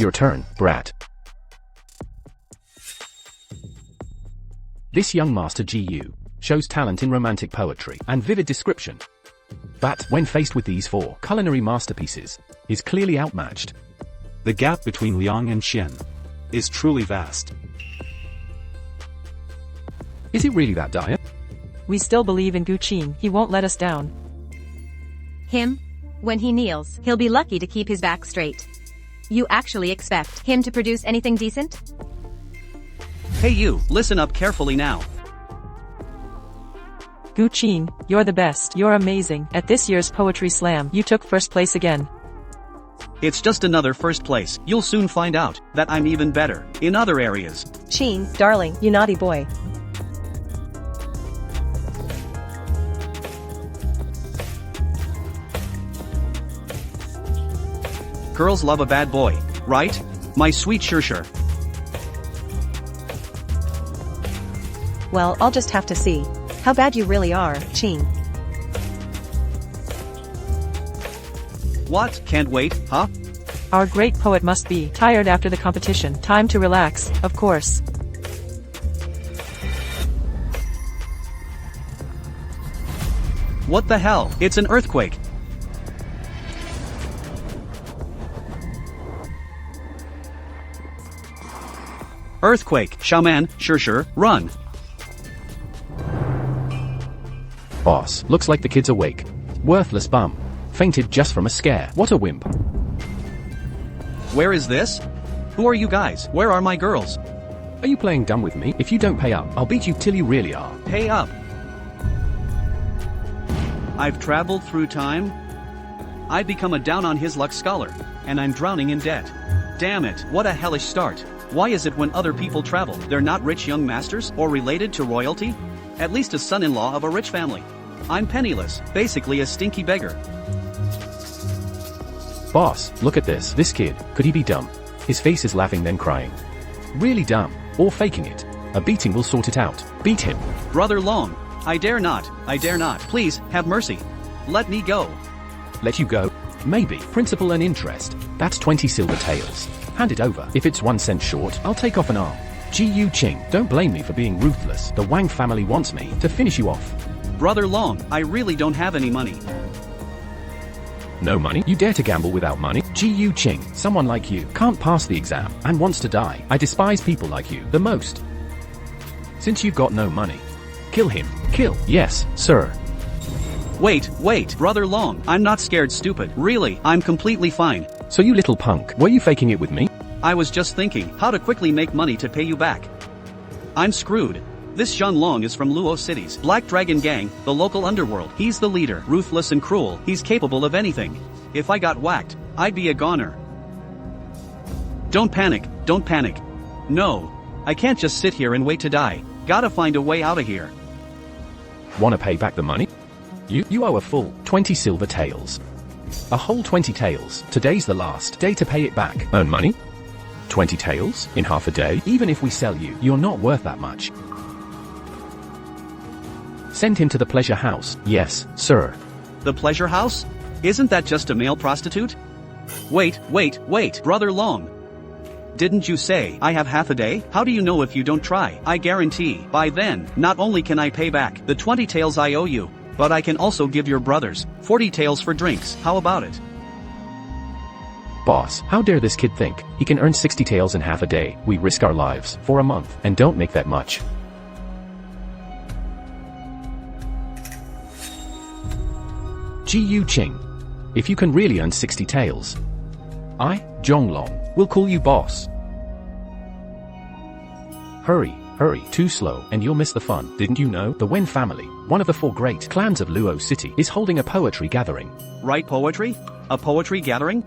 Your turn, brat. This young master GU shows talent in romantic poetry and vivid description. But when faced with these four culinary masterpieces, is clearly outmatched. The gap between Liang and Xian is truly vast. Is it really that dire? We still believe in Gu Qin. He won't let us down. Him? When he kneels, he'll be lucky to keep his back straight. You actually expect him to produce anything decent? Hey you, listen up carefully now. Gu Qin, you're the best. You're amazing. At this year's Poetry Slam, you took first place again. It's just another first place. You'll soon find out that I'm even better in other areas. Qin, darling, you naughty boy. Girls love a bad boy, right? My sweet Sure. Well, I'll just have to see how bad you really are, Qin. What? Can't wait, huh? Our great poet must be tired after the competition. Time to relax, of course. What the hell? It's an earthquake. Earthquake, Shaman, Sure, run. Boss, looks like the kid's awake. Worthless bum. Fainted just from a scare. What a wimp. Where is this? Who are you guys? Where are my girls? Are you playing dumb with me? If you don't pay up, I'll beat you till you really are. Pay up. I've traveled through time. I've become a down-on-his-luck scholar, and I'm drowning in debt. Damn it, what a hellish start. Why is it when other people travel, they're not rich young masters, or related to royalty? At least a son-in-law of a rich family. I'm penniless, basically a stinky beggar. Boss, look at this. This kid, could he be dumb? His face is laughing then crying. Really dumb, or faking it. A beating will sort it out. Beat him. Brother Long, I dare not, please, have mercy. Let me go. Let you go? Maybe. Principal and interest. That's 20 silver taels. Hand it over. If it's 1 cent short, I'll take off an arm. Gu Qing, don't blame me for being ruthless. The Wang family wants me to finish you off. Brother Long, I really don't have any money. No money? You dare to gamble without money? Gu Qing, someone like you can't pass the exam and wants to die. I despise people like you the most. Since you've got no money, kill him. Kill. Yes, sir. Wait, Brother Long, I'm not scared, stupid. Really, I'm completely fine. So you little punk, were you faking it with me? I was just thinking how to quickly make money to pay you back. I'm screwed. This Zhang Long is from Luo City's Black Dragon Gang, the local underworld. He's the leader, ruthless and cruel. He's capable of anything. If I got whacked, I'd be a goner. Don't panic. No. I can't just sit here and wait to die. Gotta find a way out of here. Wanna pay back the money? You owe a full 20 silver taels. A whole 20 taels. Today's the last day to pay it back. Earn money? 20 taels? In half a day? Even if we sell you, you're not worth that much. Send him to the pleasure house. Yes, sir. The pleasure house? Isn't that just a male prostitute? Wait, Brother Long. Didn't you say I have half a day? How do you know if you don't try? I guarantee, by then, not only can I pay back the 20 taels I owe you, but I can also give your brothers 40 taels for drinks. How about it? Boss, how dare this kid think he can earn 60 taels in half a day? We risk our lives for a month and don't make that much. Gu Qing, if you can really earn 60 taels, I, Zhonglong, will call you boss. Hurry, too slow, and you'll miss the fun. Didn't you know? The Wen family, one of the 4 great clans of Luo City, is holding a poetry gathering. Right, poetry? A poetry gathering?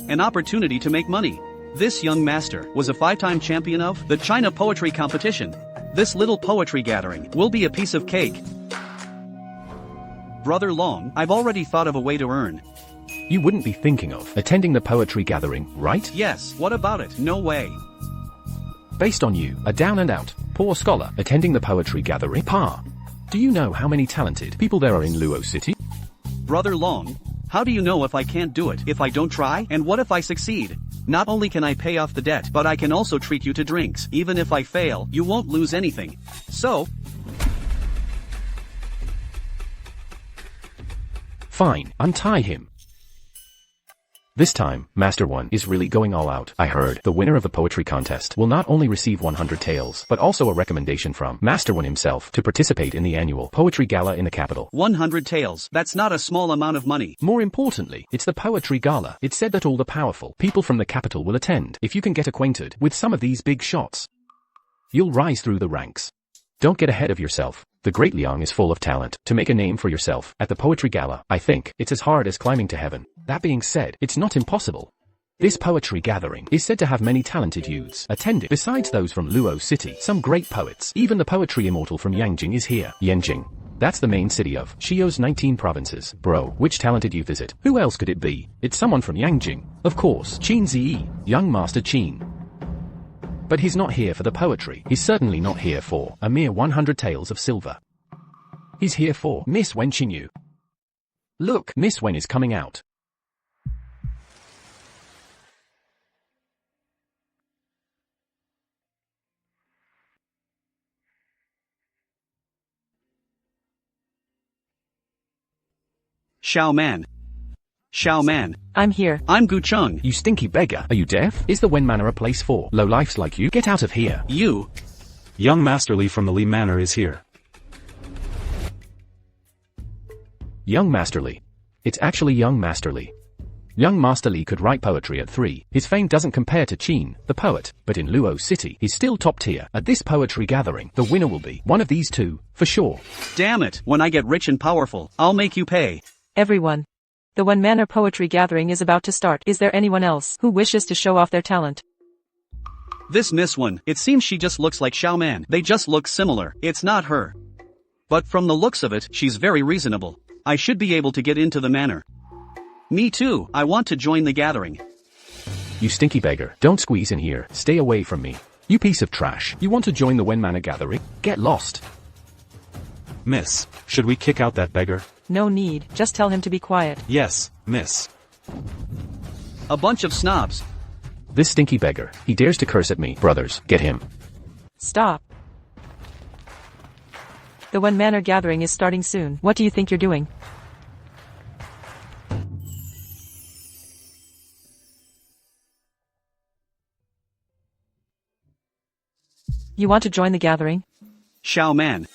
An opportunity to make money. This young master was a 5-time champion of the China Poetry Competition. This little poetry gathering will be a piece of cake. Brother Long, I've already thought of a way to earn. You wouldn't be thinking of attending the poetry gathering, right? Yes, what about it? No way. Based on you, a down-and-out, poor scholar, attending the poetry gathering? Pa, do you know how many talented people there are in Luo City? Brother Long, how do you know if I can't do it if I don't try? And what if I succeed? Not only can I pay off the debt, but I can also treat you to drinks. Even if I fail, you won't lose anything. So, fine, untie him. This time, Master One is really going all out. I heard the winner of the poetry contest will not only receive 100 taels, but also a recommendation from Master One himself to participate in the annual poetry gala in the capital. 100 taels. That's not a small amount of money. More importantly, it's the poetry gala. It's said that all the powerful people from the capital will attend. If you can get acquainted with some of these big shots, you'll rise through the ranks. Don't get ahead of yourself. The great Liang is full of talent. To make a name for yourself at the poetry gala, I think it's as hard as climbing to heaven. That being said, it's not impossible. This poetry gathering is said to have many talented youths attend it. Besides those from Luo City, some great poets. Even the poetry immortal from Yangjing is here. Yangjing. That's the main city of Xi'ou's 19 provinces. Bro, which talented youth is it? Who else could it be? It's someone from Yangjing. Of course, Qin Ziyi, young master Qin. But he's not here for the poetry. He's certainly not here for a mere 100 taels of silver. He's here for Miss Wen Qinyu. Look, Miss Wen is coming out. Xiao Man. Xiao Man. I'm here. I'm Gu Cheng. You stinky beggar. Are you deaf? Is the Win Manor a place for lowlifes like you? Get out of here. You. Young Master Li from the Li Manor is here. Young Master Li. It's actually Young Master Li. Young Master Li could write poetry at 3. His fame doesn't compare to Qin, the poet, but in Luo City, he's still top tier. At this poetry gathering, the winner will be one of these two, for sure. Damn it, when I get rich and powerful, I'll make you pay. Everyone. The Win Manor poetry gathering is about to start. Is there anyone else who wishes to show off their talent? This Miss One, it seems she just looks like Xiao Man. They just look similar. It's not her. But from the looks of it, she's very reasonable. I should be able to get into the manor. Me too, I want to join the gathering. You stinky beggar, don't squeeze in here. Stay away from me. You piece of trash. You want to join the Win Manor gathering? Get lost. Miss, should we kick out that beggar? No need, just tell him to be quiet. Yes, miss. A bunch of snobs. This stinky beggar, he dares to curse at me. Brothers, get him. Stop. The Win Manor gathering is starting soon. What do you think you're doing? You want to join the gathering? Xiao Man.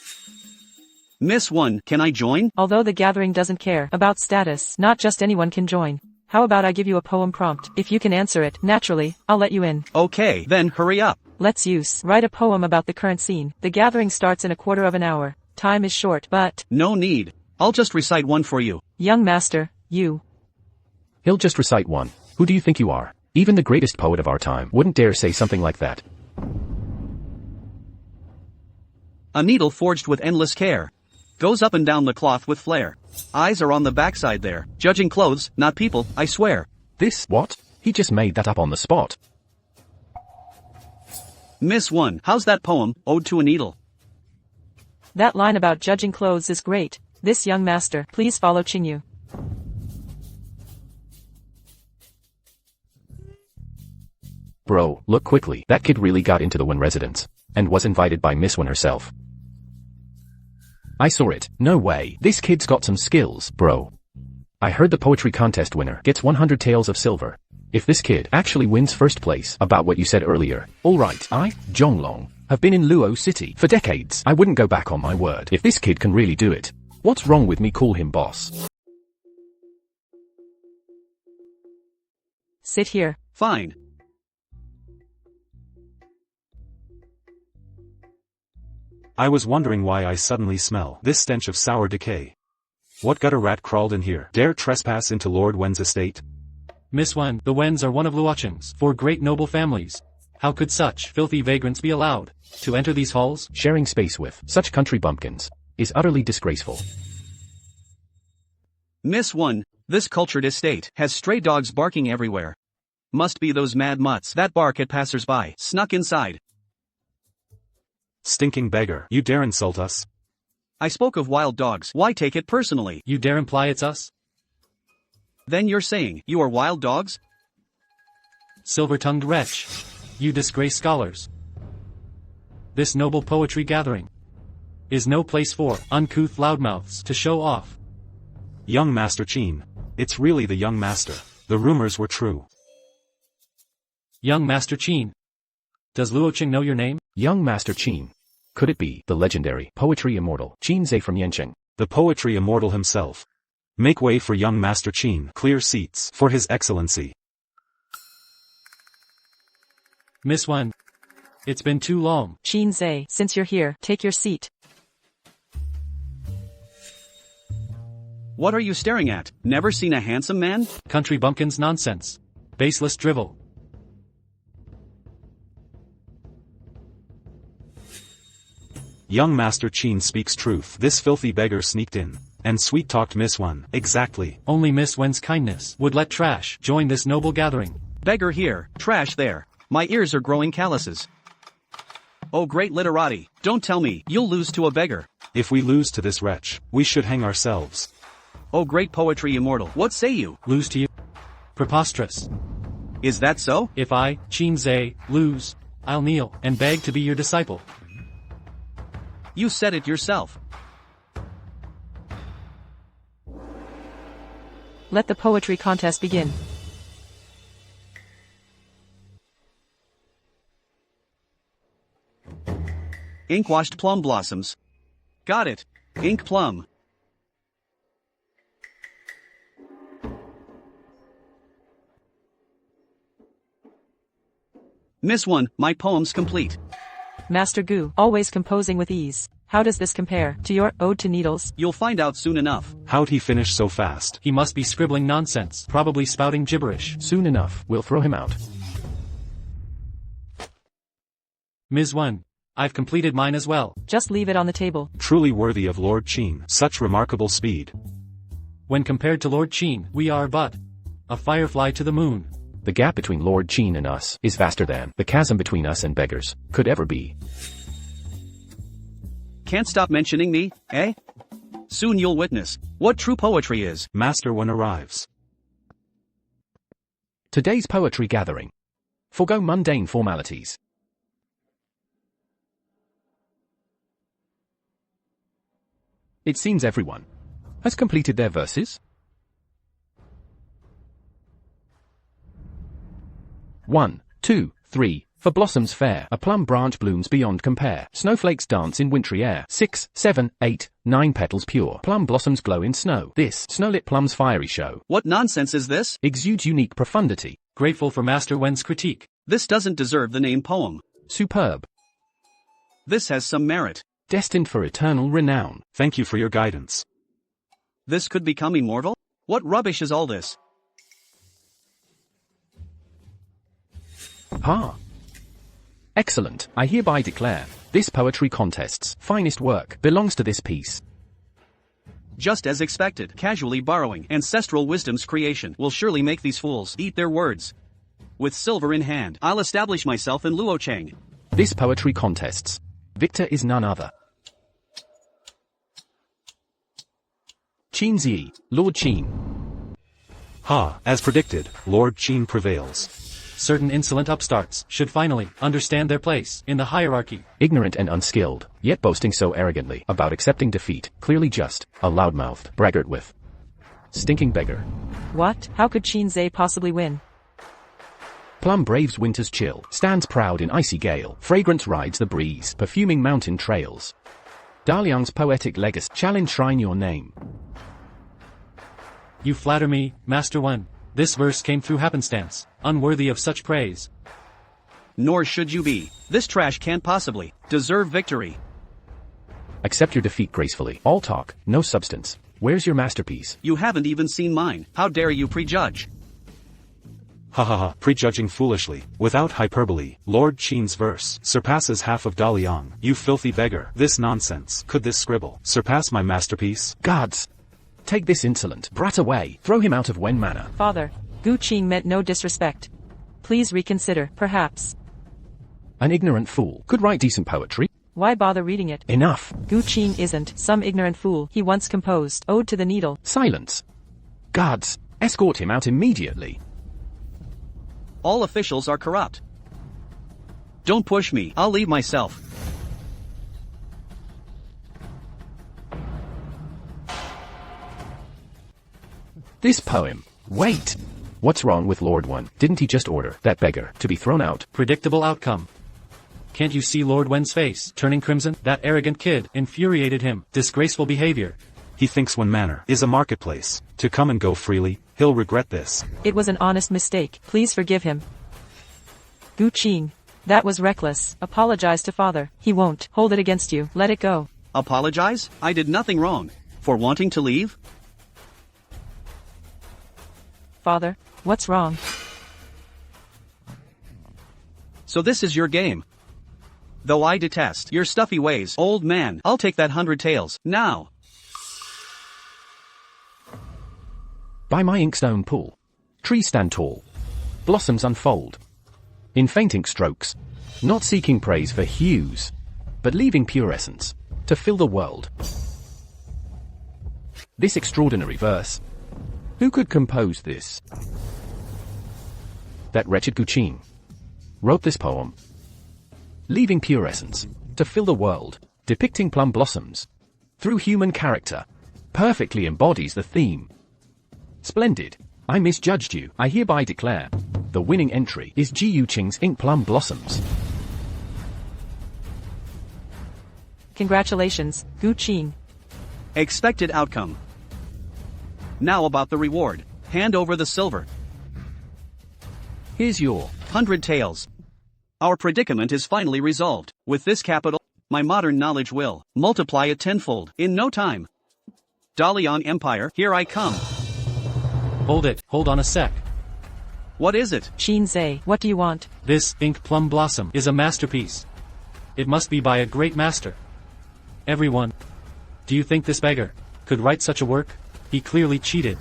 Miss One, can I join? Although the gathering doesn't care about status, not just anyone can join. How about I give you a poem prompt? If you can answer it, naturally, I'll let you in. Okay, then hurry up. Let's write a poem about the current scene. The gathering starts in a quarter of an hour. Time is short, but... No need. I'll just recite one for you. Young master, you. He'll just recite one. Who do you think you are? Even the greatest poet of our time wouldn't dare say something like that. A needle forged with endless care. Goes up and down the cloth with flair. Eyes are on the backside there. Judging clothes, not people, I swear. This, what? He just made that up on the spot. Miss One, how's that poem, Ode to a Needle? That line about judging clothes is great. This young master, please follow Qingyu. Bro, look quickly. That kid really got into the Win residence. And was invited by Miss Wen herself. I saw it. No way. This kid's got some skills, bro. I heard the poetry contest winner gets 100 taels of silver. If this kid actually wins first place, about what you said earlier. Alright, I, Zhonglong, have been in Luo City for decades. I wouldn't go back on my word. If this kid can really do it. What's wrong with me? Call him boss. Sit here. Fine. I was wondering why I suddenly smell this stench of sour decay. What gutter rat crawled in here? Dare trespass into Lord Wen's estate? Miss Wen, the Wens are one of Luocheng's 4 great noble families. How could such filthy vagrants be allowed to enter these halls? Sharing space with such country bumpkins is utterly disgraceful. Miss One, this cultured estate has stray dogs barking everywhere. Must be those mad mutts that bark at passers-by. Snuck inside. Stinking beggar, you dare insult us? I spoke of wild dogs. Why take it personally? You dare imply it's us? Then you're saying, you are wild dogs? silver-tongued wretch. You disgrace scholars. This noble poetry gathering is no place for uncouth loudmouths to show off. Young Master Qin. It's really the young master. The rumors were true. Young Master Qin. Does Luoqing know your name? Young Master Qin. Could it be the legendary poetry immortal Qin Zhe from Yanqing? The poetry immortal himself. Make way for young Master Qin. Clear seats for his excellency. Miss Wen. It's been too long. Qin Zhe, since you're here, take your seat. What are you staring at? Never seen a handsome man? Country bumpkins nonsense. Baseless drivel. Young Master Qin speaks truth. This filthy beggar sneaked in and sweet-talked Miss Wen. Exactly. Only Miss Wen's kindness would let trash join this noble gathering. Beggar here, trash there. My ears are growing calluses. Oh great literati, don't tell me you'll lose to a beggar. If we lose to this wretch, we should hang ourselves. Oh great poetry immortal, what say you? Lose to you? Preposterous. Is that so? If I, Qin Zhe, lose, I'll kneel and beg to be your disciple. You said it yourself. Let the poetry contest begin. Ink-washed plum blossoms. Got it. Ink plum. Miss Wen, my poem's complete. Master Gu, always composing with ease. How does this compare to your Ode to Needles? You'll find out soon enough. How'd he finish so fast? He must be scribbling nonsense, probably spouting gibberish. Soon enough, we'll throw him out. Ms. Wen, I've completed mine as well. Just leave it on the table. Truly worthy of Lord Qin. Such remarkable speed. When compared to Lord Qin, we are but a firefly to the moon. The gap between Lord Qin and us is vaster than the chasm between us and beggars could ever be. Can't stop mentioning me, eh? Soon you'll witness what true poetry is. Master Wen arrives. Today's poetry gathering. Forgo mundane formalities. It seems everyone has completed their verses. 1, 2, 3. For blossoms fair, a plum branch blooms beyond compare. Snowflakes dance in wintry air. 6, 7, 8, 9 petals pure. Plum blossoms glow in snow. This snowlit plum's fiery show What nonsense is this? exudes unique profundity. Grateful for Master Wen's critique. This doesn't deserve the name poem. Superb. This has some merit. Destined for eternal renown. Thank you for your guidance. This could become immortal? What rubbish is all this? Ha! Excellent. I hereby declare, this poetry contest's finest work belongs to this piece. Just as expected, casually borrowing ancestral wisdom's creation will surely make these fools eat their words. With silver in hand, I'll establish myself in Luocheng. This poetry contest's victor is none other. Qin Zhe, Lord Qin. Ha, as predicted, Lord Qin prevails. Certain insolent upstarts should finally understand their place in the hierarchy. Ignorant and unskilled, yet boasting so arrogantly about accepting defeat, clearly just a loudmouthed braggart with stinking beggar. What? How could Qin Zhe possibly win? Plum braves winter's chill, stands proud in icy gale, fragrance rides the breeze, perfuming mountain trails. Daliang's poetic legacy shall enshrine your name. You flatter me, Master Wen. This verse came through happenstance, unworthy of such praise. Nor should you be. This trash can't possibly deserve victory. Accept your defeat gracefully. All talk, no substance. Where's your masterpiece? You haven't even seen mine. How dare you prejudge? Ha ha ha, prejudging foolishly, without hyperbole. Lord Qin's verse surpasses half of Daliang. You filthy beggar. This nonsense. Could this scribble surpass my masterpiece? Gods! Take this insolent brat away. Throw him out of Win Manor. Father, Gu Qing meant no disrespect. Please reconsider, perhaps. An ignorant fool could write decent poetry. Why bother reading it? Enough. Gu Qing isn't some ignorant fool. He once composed Ode to the Needle. Silence. Guards, escort him out immediately. All officials are corrupt. Don't push me, I'll leave myself. This poem. Wait! What's wrong with Lord Wen? Didn't he just order that beggar to be thrown out? Predictable outcome. Can't you see Lord Wen's face turning crimson? That arrogant kid infuriated him. Disgraceful behavior. He thinks Win Manor is a marketplace. To come and go freely, he'll regret this. It was an honest mistake. Please forgive him. Gu Qing. That was reckless. Apologize to father. He won't hold it against you. Let it go. Apologize? I did nothing wrong. For wanting to leave? Father, what's wrong? So this is your game. Though I detest your stuffy ways, old man, I'll take that 100 taels, now. By my inkstone pool. Trees stand tall. Blossoms unfold. In faint ink strokes. Not seeking praise for hues, but leaving pure essence to fill the world. This extraordinary verse. Who could compose this? That wretched Gu Qing wrote this poem. Leaving pure essence to fill the world, depicting plum blossoms through human character, perfectly embodies the theme. Splendid. I misjudged you. I hereby declare the winning entry is Gu Qing's Ink Plum Blossoms. Congratulations, Gu Qing. Expected outcome. Now about the reward. Hand over the silver. Here's your 100 taels. Our predicament is finally resolved. With this capital, my modern knowledge will multiply it tenfold in no time. Dalian Empire, here I come. Hold it. Hold on a sec. What is it? Qin Zhe, what do you want? This ink plum blossom is a masterpiece. It must be by a great master. Everyone. Do you think this beggar could write such a work? He clearly cheated.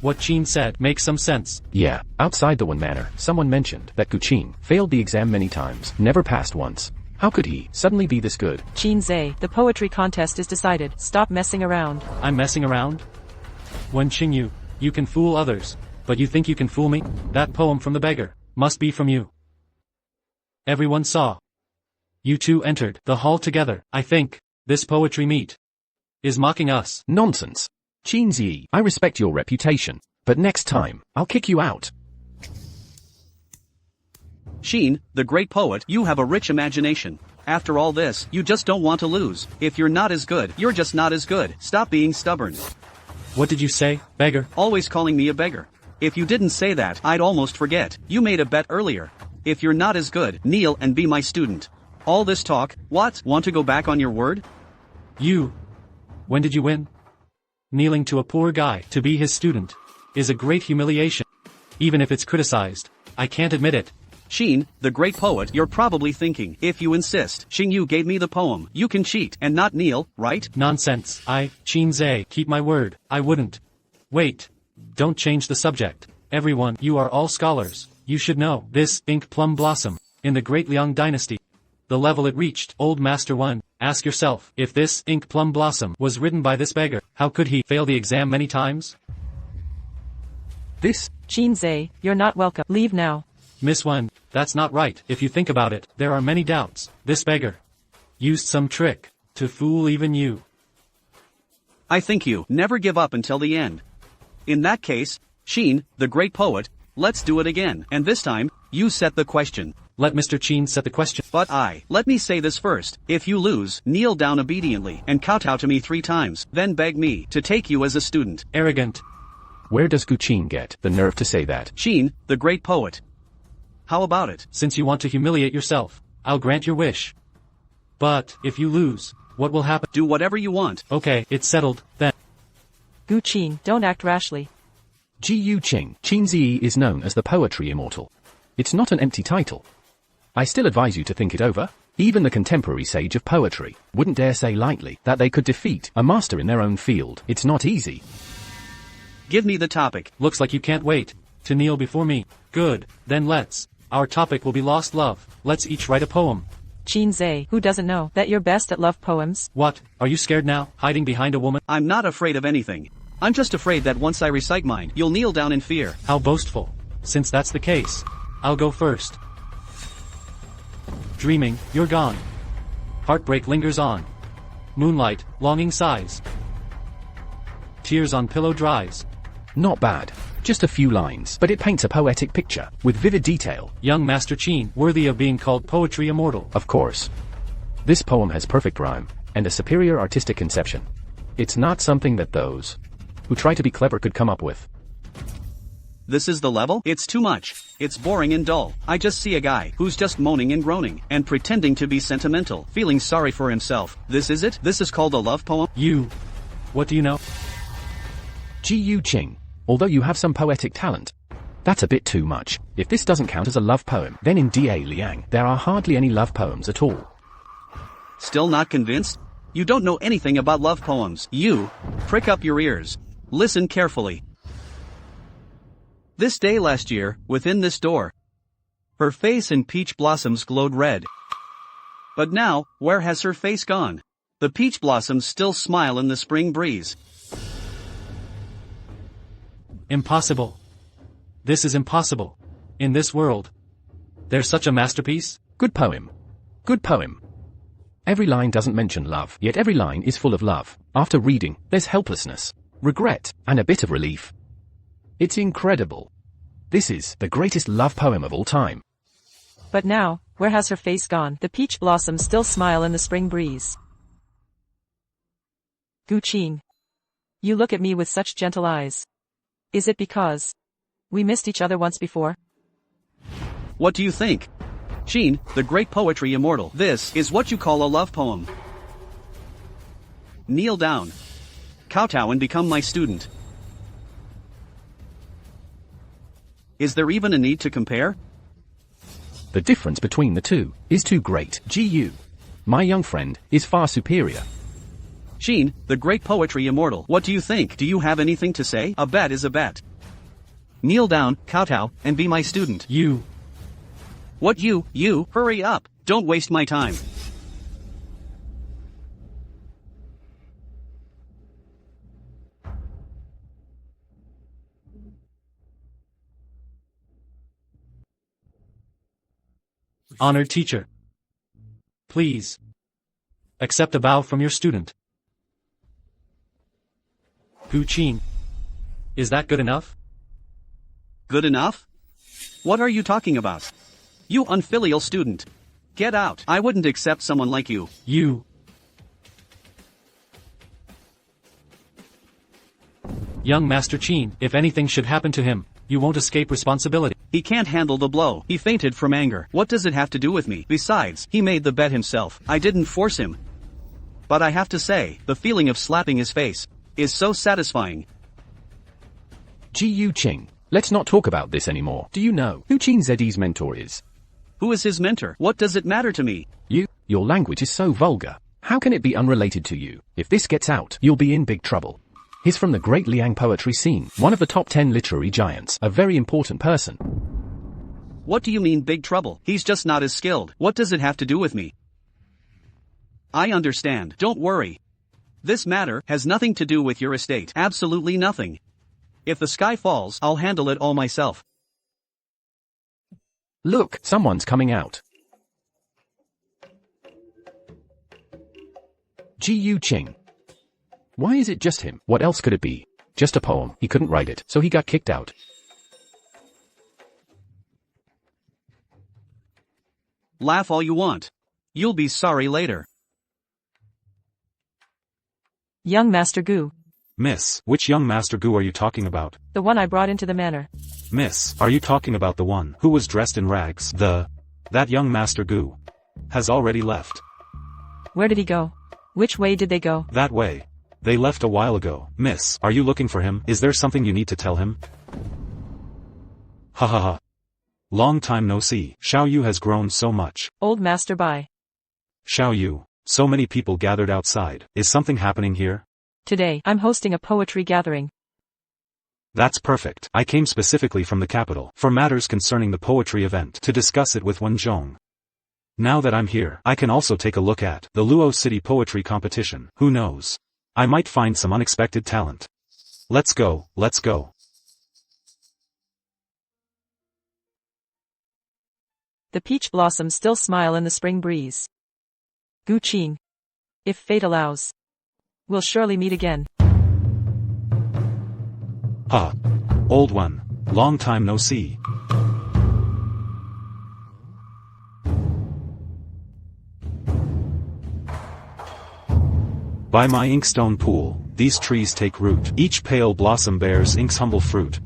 What Qin said makes some sense. Yeah, outside the Win Manor, someone mentioned that Gu Qing failed the exam many times, never passed once. How could he suddenly be this good? Qin Zhe, the poetry contest is decided. Stop messing around. I'm messing around? Wen Qingyu, you can fool others, but you think you can fool me? That poem from the beggar must be from you. Everyone saw. You two entered the hall together. I think this poetry meet is mocking us. Nonsense. Qin Zhe, I respect your reputation, but next time, I'll kick you out. Qin, the great poet, you have a rich imagination. After all this, you just don't want to lose. If you're not as good, you're just not as good. Stop being stubborn. What did you say, beggar? Always calling me a beggar. If you didn't say that, I'd almost forget. You made a bet earlier. If you're not as good, kneel and be my student. All this talk, what? Want to go back on your word? You. When did you win? Kneeling to a poor guy to be his student is a great humiliation. Even if it's criticized, I can't admit it. Qin, the great poet, you're probably thinking, if you insist, Xingyu gave me the poem, you can cheat and not kneel, right? Nonsense. Qin Zhe, keep my word, I wouldn't. Wait. Don't change the subject. Everyone, you are all scholars. You should know this ink plum blossom in the great Liang dynasty. The level it reached, old Master Wen. Ask yourself, if this ink plum blossom was written by this beggar, how could he fail the exam many times? This? Qin Zhe, you're not welcome. Leave now. Miss Wen, that's not right. If you think about it, there are many doubts. This beggar used some trick to fool even you. I think you never give up until the end. In that case, Qin, the great poet, let's do it again. And this time, you set the question. Let Mr. Qin set the question. But let me say this first. If you lose, kneel down obediently and kowtow to me 3 times, then beg me to take you as a student. Arrogant. Where does Gu Qing get the nerve to say that? Qin, the great poet. How about it? Since you want to humiliate yourself, I'll grant your wish. But, if you lose, what will happen? Do whatever you want. Okay, it's settled, then. Gu Qing, don't act rashly. Gu Qing, Qin Zhe is known as the poetry immortal. It's not an empty title. I still advise you to think it over. Even the contemporary sage of poetry wouldn't dare say lightly that they could defeat a master in their own field. It's not easy. Give me the topic. Looks like you can't wait to kneel before me. Good, then let's. Our topic will be lost love. Let's each write a poem. Qin Zhe, who doesn't know that you're best at love poems? What, are you scared now, hiding behind a woman? I'm not afraid of anything. I'm just afraid that once I recite mine, you'll kneel down in fear. How boastful. Since that's the case, I'll go first. Dreaming, you're gone. Heartbreak lingers on. Moonlight, longing sighs. Tears on pillow dries. Not bad. Just a few lines, but it paints a poetic picture, with vivid detail. Young Master Qin, worthy of being called poetry immortal. Of course. This poem has perfect rhyme, and a superior artistic conception. It's not something that those who try to be clever could come up with. This is the level? It's too much. It's boring and dull. I just see a guy who's just moaning and groaning, and pretending to be sentimental, feeling sorry for himself. This is it? This is called a love poem? You. What do you know? Gu Qing. Although you have some poetic talent, that's a bit too much. If this doesn't count as a love poem, then in Da Liang, there are hardly any love poems at all. Still not convinced? You don't know anything about love poems. You. Prick up your ears. Listen carefully. This day last year, within this door, her face in peach blossoms glowed red. But now, where has her face gone? The peach blossoms still smile in the spring breeze. Impossible. This is impossible. In this world. There's such a masterpiece? Good poem. Good poem. Every line doesn't mention love, yet every line is full of love. After reading, there's helplessness, regret, and a bit of relief. It's incredible. This is the greatest love poem of all time. But now, where has her face gone? The peach blossoms still smile in the spring breeze. Gu Qing. You look at me with such gentle eyes. Is it because we missed each other once before? What do you think? Qin, the great poetry immortal. This is what you call a love poem. Kneel down. Kowtow and become my student. Is there even a need to compare? The difference between the two is too great. Gu. My young friend is far superior. Qin, the great poetry immortal. What do you think? Do you have anything to say? A bet is a bet. Kneel down, kowtow, and be my student. You. What you? Hurry up. Don't waste my time. Honored teacher. Please. Accept a bow from your student. Gu Qin. Is that good enough? Good enough? What are you talking about? You unfilial student. Get out. I wouldn't accept someone like you. You. Young Master Qin, if anything should happen to him, you won't escape responsibility. He can't handle the blow. He fainted from anger. What does it have to do with me? Besides, he made the bet himself. I didn't force him. But I have to say, the feeling of slapping his face is so satisfying. Gu Qing. Let's not talk about this anymore. Do you know who Qin Zed's mentor is? Who is his mentor? What does it matter to me? Your language is so vulgar. How can it be unrelated to you? If this gets out, you'll be in big trouble. He's from the great Liang poetry scene, one of the top 10 literary giants, a very important person. What do you mean big trouble? He's just not as skilled. What does it have to do with me? I understand. Don't worry. This matter has nothing to do with your estate. Absolutely nothing. If the sky falls, I'll handle it all myself. Look, someone's coming out. Gu Qing. Why is it just him? What else could it be? Just a poem. He couldn't write it, so he got kicked out. Laugh all you want. You'll be sorry later. Young Master Gu. Miss, which young Master Gu are you talking about? The one I brought into the manor. Miss, are you talking about the one who was dressed in rags? That young Master Gu has already left. Where did he go? Which way did they go? That way. They left a while ago. Miss, are you looking for him? Is there something you need to tell him? Ha ha ha. Long time no see. Xiao Yu has grown so much. Old Master Bai. Xiao Yu. So many people gathered outside. Is something happening here? Today, I'm hosting a poetry gathering. That's perfect. I came specifically from the capital for matters concerning the poetry event to discuss it with Wen Zhong. Now that I'm here, I can also take a look at the Luo City Poetry Competition. Who knows? I might find some unexpected talent. Let's go, let's go. The peach blossoms still smile in the spring breeze. Gu Qing. If fate allows, we'll surely meet again. Ha. Old one. Long time no see. By my inkstone pool, these trees take root. Each pale blossom bears ink's humble fruit.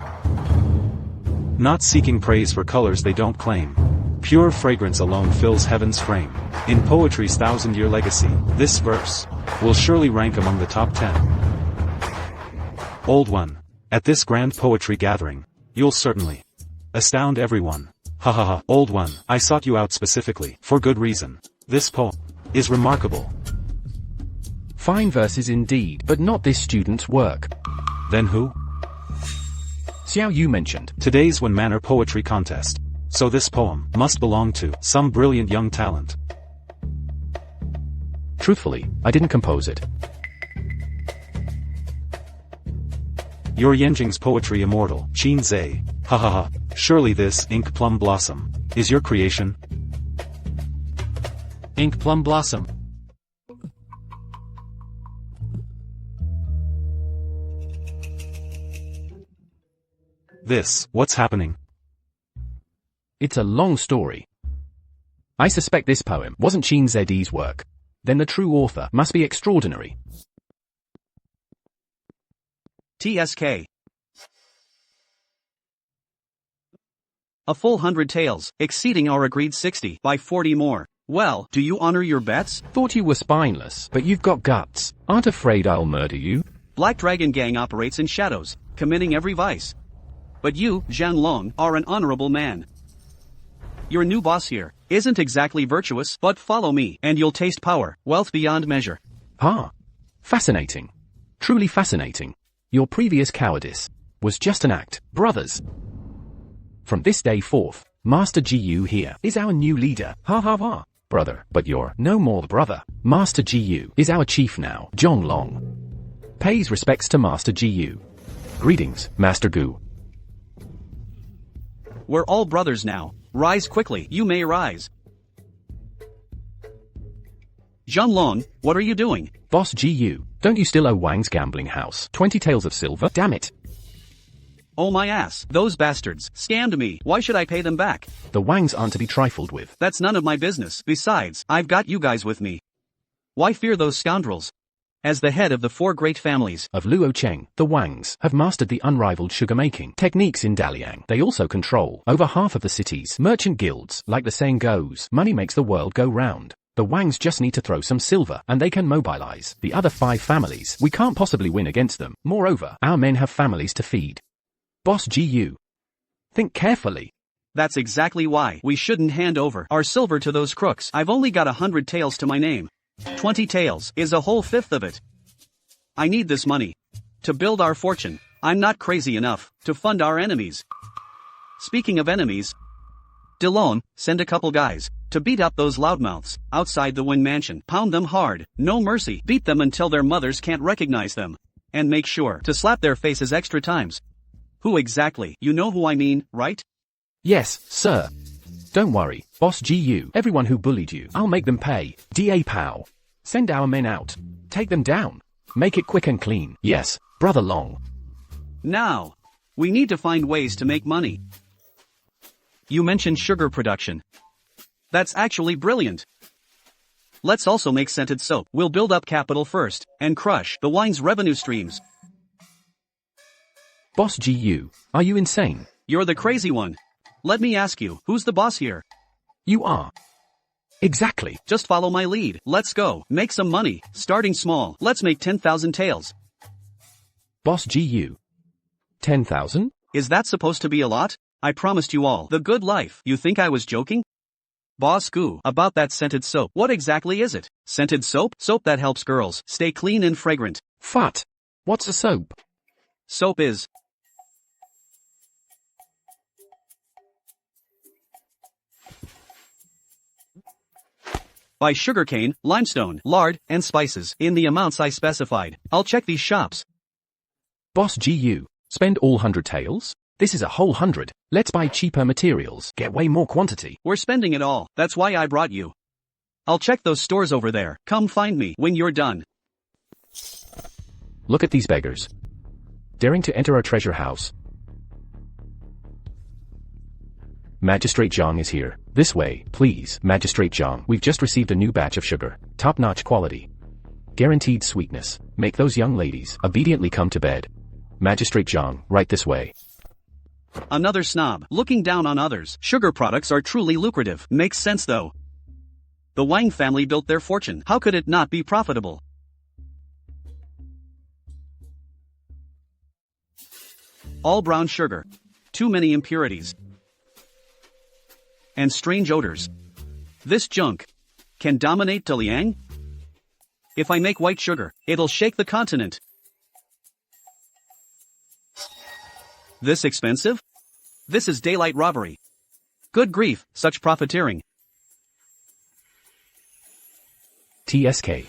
Not seeking praise for colors they don't claim. Pure fragrance alone fills heaven's frame. In poetry's thousand-year legacy, this verse will surely rank among the top 10. Old one. At this grand poetry gathering, you'll certainly astound everyone. Ha ha ha. Old one, I sought you out specifically, for good reason. This poem is remarkable. Fine verses indeed, but not this student's work. Then who? Xiao Yu mentioned. Today's Win Manor poetry contest. So this poem must belong to some brilliant young talent. Truthfully, I didn't compose it. Your Yenjing's poetry immortal, Qin Zhe. Ha ha ha. Surely this ink plum blossom is your creation? Ink plum blossom. What's happening? It's a long story. I suspect this poem wasn't Qin Zed's work. Then the true author must be extraordinary. TSK. A full 100 taels, exceeding our agreed 60 by 40 more. Well, do you honor your bets? Thought you were spineless, but you've got guts. Aren't afraid I'll murder you? Black Dragon Gang operates in shadows, committing every vice. But you, Zhang Long, are an honorable man. Your new boss here isn't exactly virtuous, but follow me, and you'll taste power, wealth beyond measure. Ah. Fascinating. Truly fascinating. Your previous cowardice was just an act, brothers. From this day forth, Master Gu here is our new leader. Ha ha ha. Brother, but you're no more the brother. Master Gu is our chief now. Zhang Long pays respects to Master Gu. Greetings, Master Gu. We're all brothers now. Rise quickly, you may rise. Zhanglong, what are you doing? Boss Gu, don't you still owe Wang's gambling house 20 taels of silver? Damn it. Oh my ass, those bastards scammed me. Why should I pay them back? The Wangs aren't to be trifled with. That's none of my business. Besides, I've got you guys with me. Why fear those scoundrels? As the head of the 4 great families of Luocheng, the Wangs have mastered the unrivaled sugar-making techniques in Daliang. They also control over half of the city's merchant guilds. Like the saying goes, money makes the world go round. The Wangs just need to throw some silver, and they can mobilize the other 5 families. We can't possibly win against them. Moreover, our men have families to feed. Boss Gu, think carefully. That's exactly why we shouldn't hand over our silver to those crooks. I've only got 100 taels to my name. 20 taels is a whole fifth of it. I need this money to build our fortune. I'm not crazy enough to fund our enemies. Speaking of enemies, Delon, send a couple guys to beat up those loudmouths outside the Win Mansion. Pound them hard, no mercy. Beat them until their mothers can't recognize them. And make sure to slap their faces extra times. Who exactly? You know who I mean, right? Yes, sir. Don't worry, Boss Gu. Everyone who bullied you, I'll make them pay. Da Pow. Send our men out. Take them down. Make it quick and clean. Yes, Brother Long. Now, we need to find ways to make money. You mentioned sugar production. That's actually brilliant. Let's also make scented soap. We'll build up capital first, and crush the wine's revenue streams. Boss Gu, are you insane? You're the crazy one. Let me ask you, who's the boss here? You are. Exactly. Just follow my lead. Let's go. Make some money. Starting small. Let's make 10,000 taels. Boss Gu. 10,000? Is that supposed to be a lot? I promised you all the good life. You think I was joking? Boss Gu, about that scented soap. What exactly is it? Scented soap? Soap that helps girls stay clean and fragrant. Fat. What's a soap? Soap is buy sugarcane, limestone, lard, and spices in the amounts I specified. I'll check these shops. Boss GU, spend all 100 taels? This is a whole 100. Let's buy cheaper materials, get way more quantity. We're spending it all, that's why I brought you. I'll check those stores over there. Come find me when you're done. Look at these beggars. Daring to enter our treasure house. Magistrate Zhang is here. This way, please. Magistrate Zhang, we've just received a new batch of sugar. Top-notch quality. Guaranteed sweetness. Make those young ladies obediently come to bed. Magistrate Zhang, right this way. Another snob, looking down on others. Sugar products are truly lucrative. Makes sense though. The Wang family built their fortune. How could it not be profitable? All brown sugar. Too many impurities. And strange odors. This junk can dominate Daliang? If I make white sugar, it'll shake the continent. This expensive? This is daylight robbery. Good grief, such profiteering. TSK.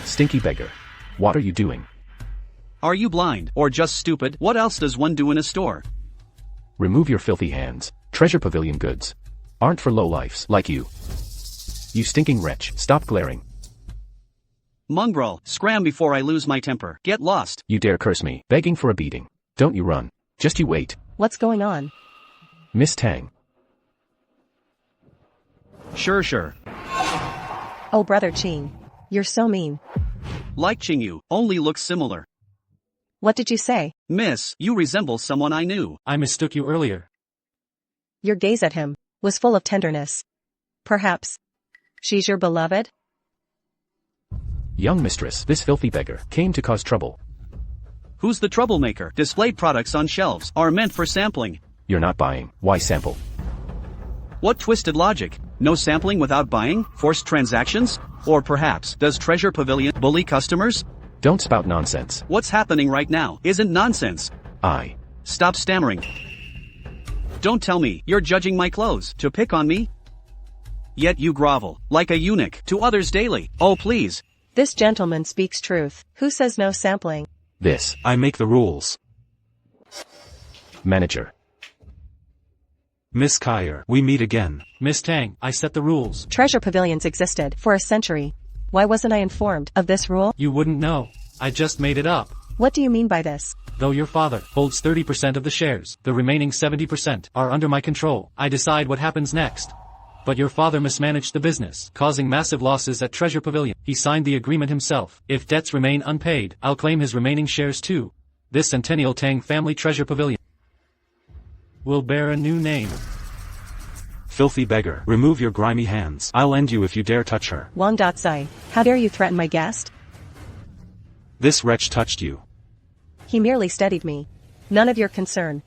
Stinky beggar. What are you doing? Are you blind, or just stupid? What else does one do in a store? Remove your filthy hands. Treasure pavilion goods aren't for lowlifes like you. You stinking wretch, stop glaring. Mongrel, scram before I lose my temper. Get lost. You dare curse me, begging for a beating. Don't you run. Just you wait. What's going on? Miss Tang. Sure. Oh brother Qing. You're so mean. Like Qingyu, only looks similar. What did you say? Miss, you resemble someone I knew. I mistook you earlier. Your gaze at him was full of tenderness. Perhaps she's your beloved? Young mistress, this filthy beggar came to cause trouble. Who's the troublemaker? Displayed products on shelves are meant for sampling. You're not buying. Why sample? What twisted logic? No sampling without buying? Forced transactions? Or perhaps, does Treasure Pavilion bully customers? Don't spout nonsense. What's happening right now isn't nonsense. Stop stammering. Don't tell me you're judging my clothes to pick on me. Yet you grovel, like a eunuch, to others daily. Oh please. This gentleman speaks truth. Who says no sampling? I make the rules. Manager. Miss Kyer, we meet again. Miss Tang, I set the rules. Treasure pavilions existed for a century. Why wasn't I informed of this rule? You wouldn't know. I just made it up. What do you mean by this? Though your father holds 30% of the shares, the remaining 70% are under my control. I decide what happens next. But your father mismanaged the business, causing massive losses at Treasure Pavilion. He signed the agreement himself. If debts remain unpaid, I'll claim his remaining shares too. This Centennial Tang family Treasure Pavilion will bear a new name. Filthy beggar, remove your grimy hands. I'll end you if you dare touch her. Wang Datsai, how dare you threaten my guest? This wretch touched you. He merely steadied me. None of your concern.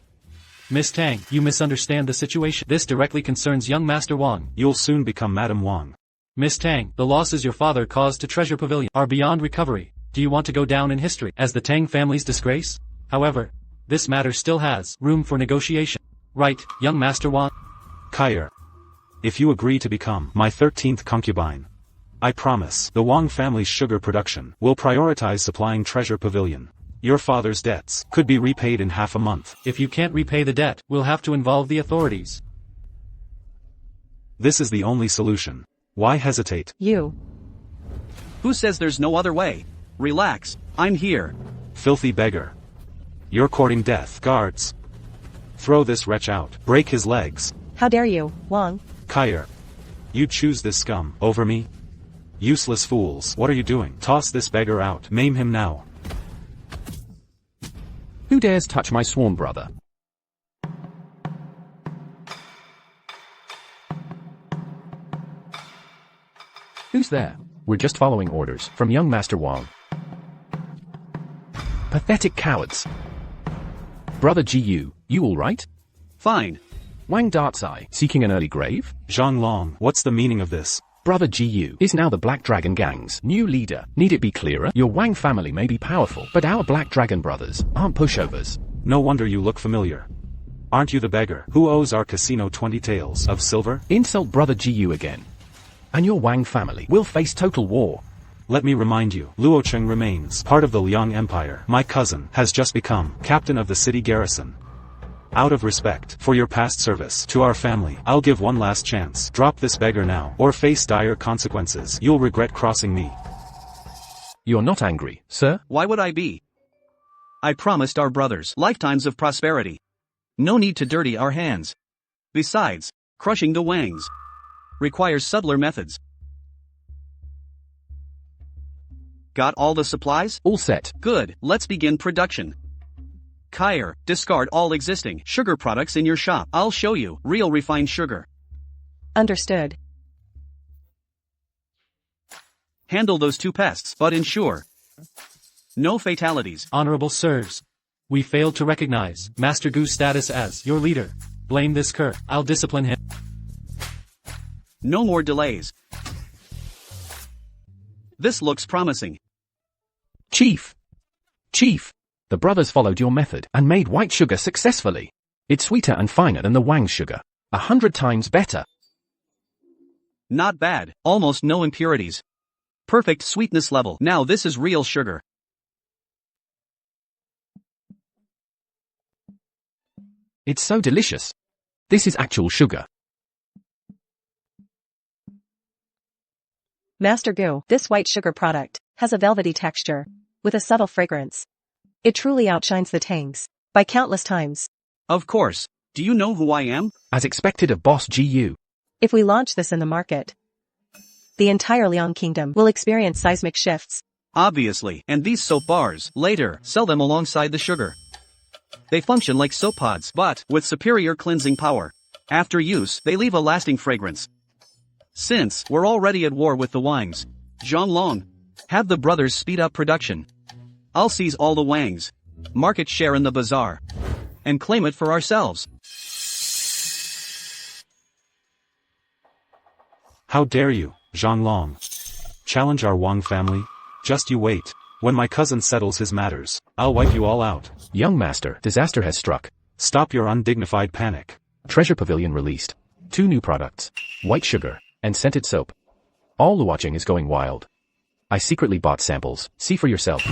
Miss Tang, you misunderstand the situation. This directly concerns young Master Wang. You'll soon become Madam Wang. Miss Tang, the losses your father caused to Treasure Pavilion are beyond recovery. Do you want to go down in history as the Tang family's disgrace? However, this matter still has room for negotiation. Right, young Master Wang? Kyer. If you agree to become my 13th concubine, I promise the Wang family's sugar production will prioritize supplying Treasure Pavilion. Your father's debts could be repaid in half a month. If you can't repay the debt, we'll have to involve the authorities. This is the only solution. Why hesitate? You. Who says there's no other way? Relax, I'm here. Filthy beggar. You're courting death. Guards. Throw this wretch out. Break his legs. How dare you, Wang? Kyer. You choose this scum over me? Useless fools. What are you doing? Toss this beggar out. Maim him now. Who dares touch my sworn brother? Who's there? We're just following orders from young Master Wang. Pathetic cowards. Brother GU, you alright? Fine. Wang Dartsai, seeking an early grave? Zhang Long, what's the meaning of this? Brother GU is now the Black Dragon Gang's new leader. Need it be clearer? Your Wang family may be powerful, but our Black Dragon brothers aren't pushovers. No wonder you look familiar. Aren't you the beggar who owes our casino 20 taels of silver? Insult Brother GU again. And your Wang family will face total war. Let me remind you, Luocheng remains part of the Liang Empire. My cousin has just become captain of the city garrison. Out of respect for your past service to our family, I'll give one last chance. Drop this beggar now, or face dire consequences. You'll regret crossing me. You're not angry, sir? Why would I be? I promised our brothers lifetimes of prosperity. No need to dirty our hands. Besides, crushing the Wangs requires subtler methods. Got all the supplies? All set. Good, let's begin production. Kyer, discard all existing sugar products in your shop. I'll show you real refined sugar. Understood. Handle those two pests, but ensure no fatalities. Honorable sirs, we failed to recognize Master Gu's status as your leader. Blame this cur. I'll discipline him. No more delays. This looks promising. Chief! Chief! The brothers followed your method and made white sugar successfully. It's sweeter and finer than the Wang sugar. 100 times better. Not bad, almost no impurities. Perfect sweetness level. Now this is real sugar. It's so delicious. This is actual sugar. Master Gu, this white sugar product has a velvety texture with a subtle fragrance. It truly outshines the Tangs by countless times. Of course. Do you know who I am? As expected of Boss GU. If we launch this in the market, the entire Liang kingdom will experience seismic shifts. Obviously, and these soap bars, later, sell them alongside the sugar. They function like soap pods, but with superior cleansing power. After use, they leave a lasting fragrance. Since we're already at war with the Wangs, Zhonglong, have the brothers speed up production. I'll seize all the Wangs, market share in the bazaar, and claim it for ourselves. How dare you, Zhonglong? Challenge our Wang family? Just you wait. When my cousin settles his matters, I'll wipe you all out. Young master, disaster has struck. Stop your undignified panic. Treasure Pavilion released 2 new products, white sugar and scented soap. All the watching is going wild. I secretly bought samples. See for yourself.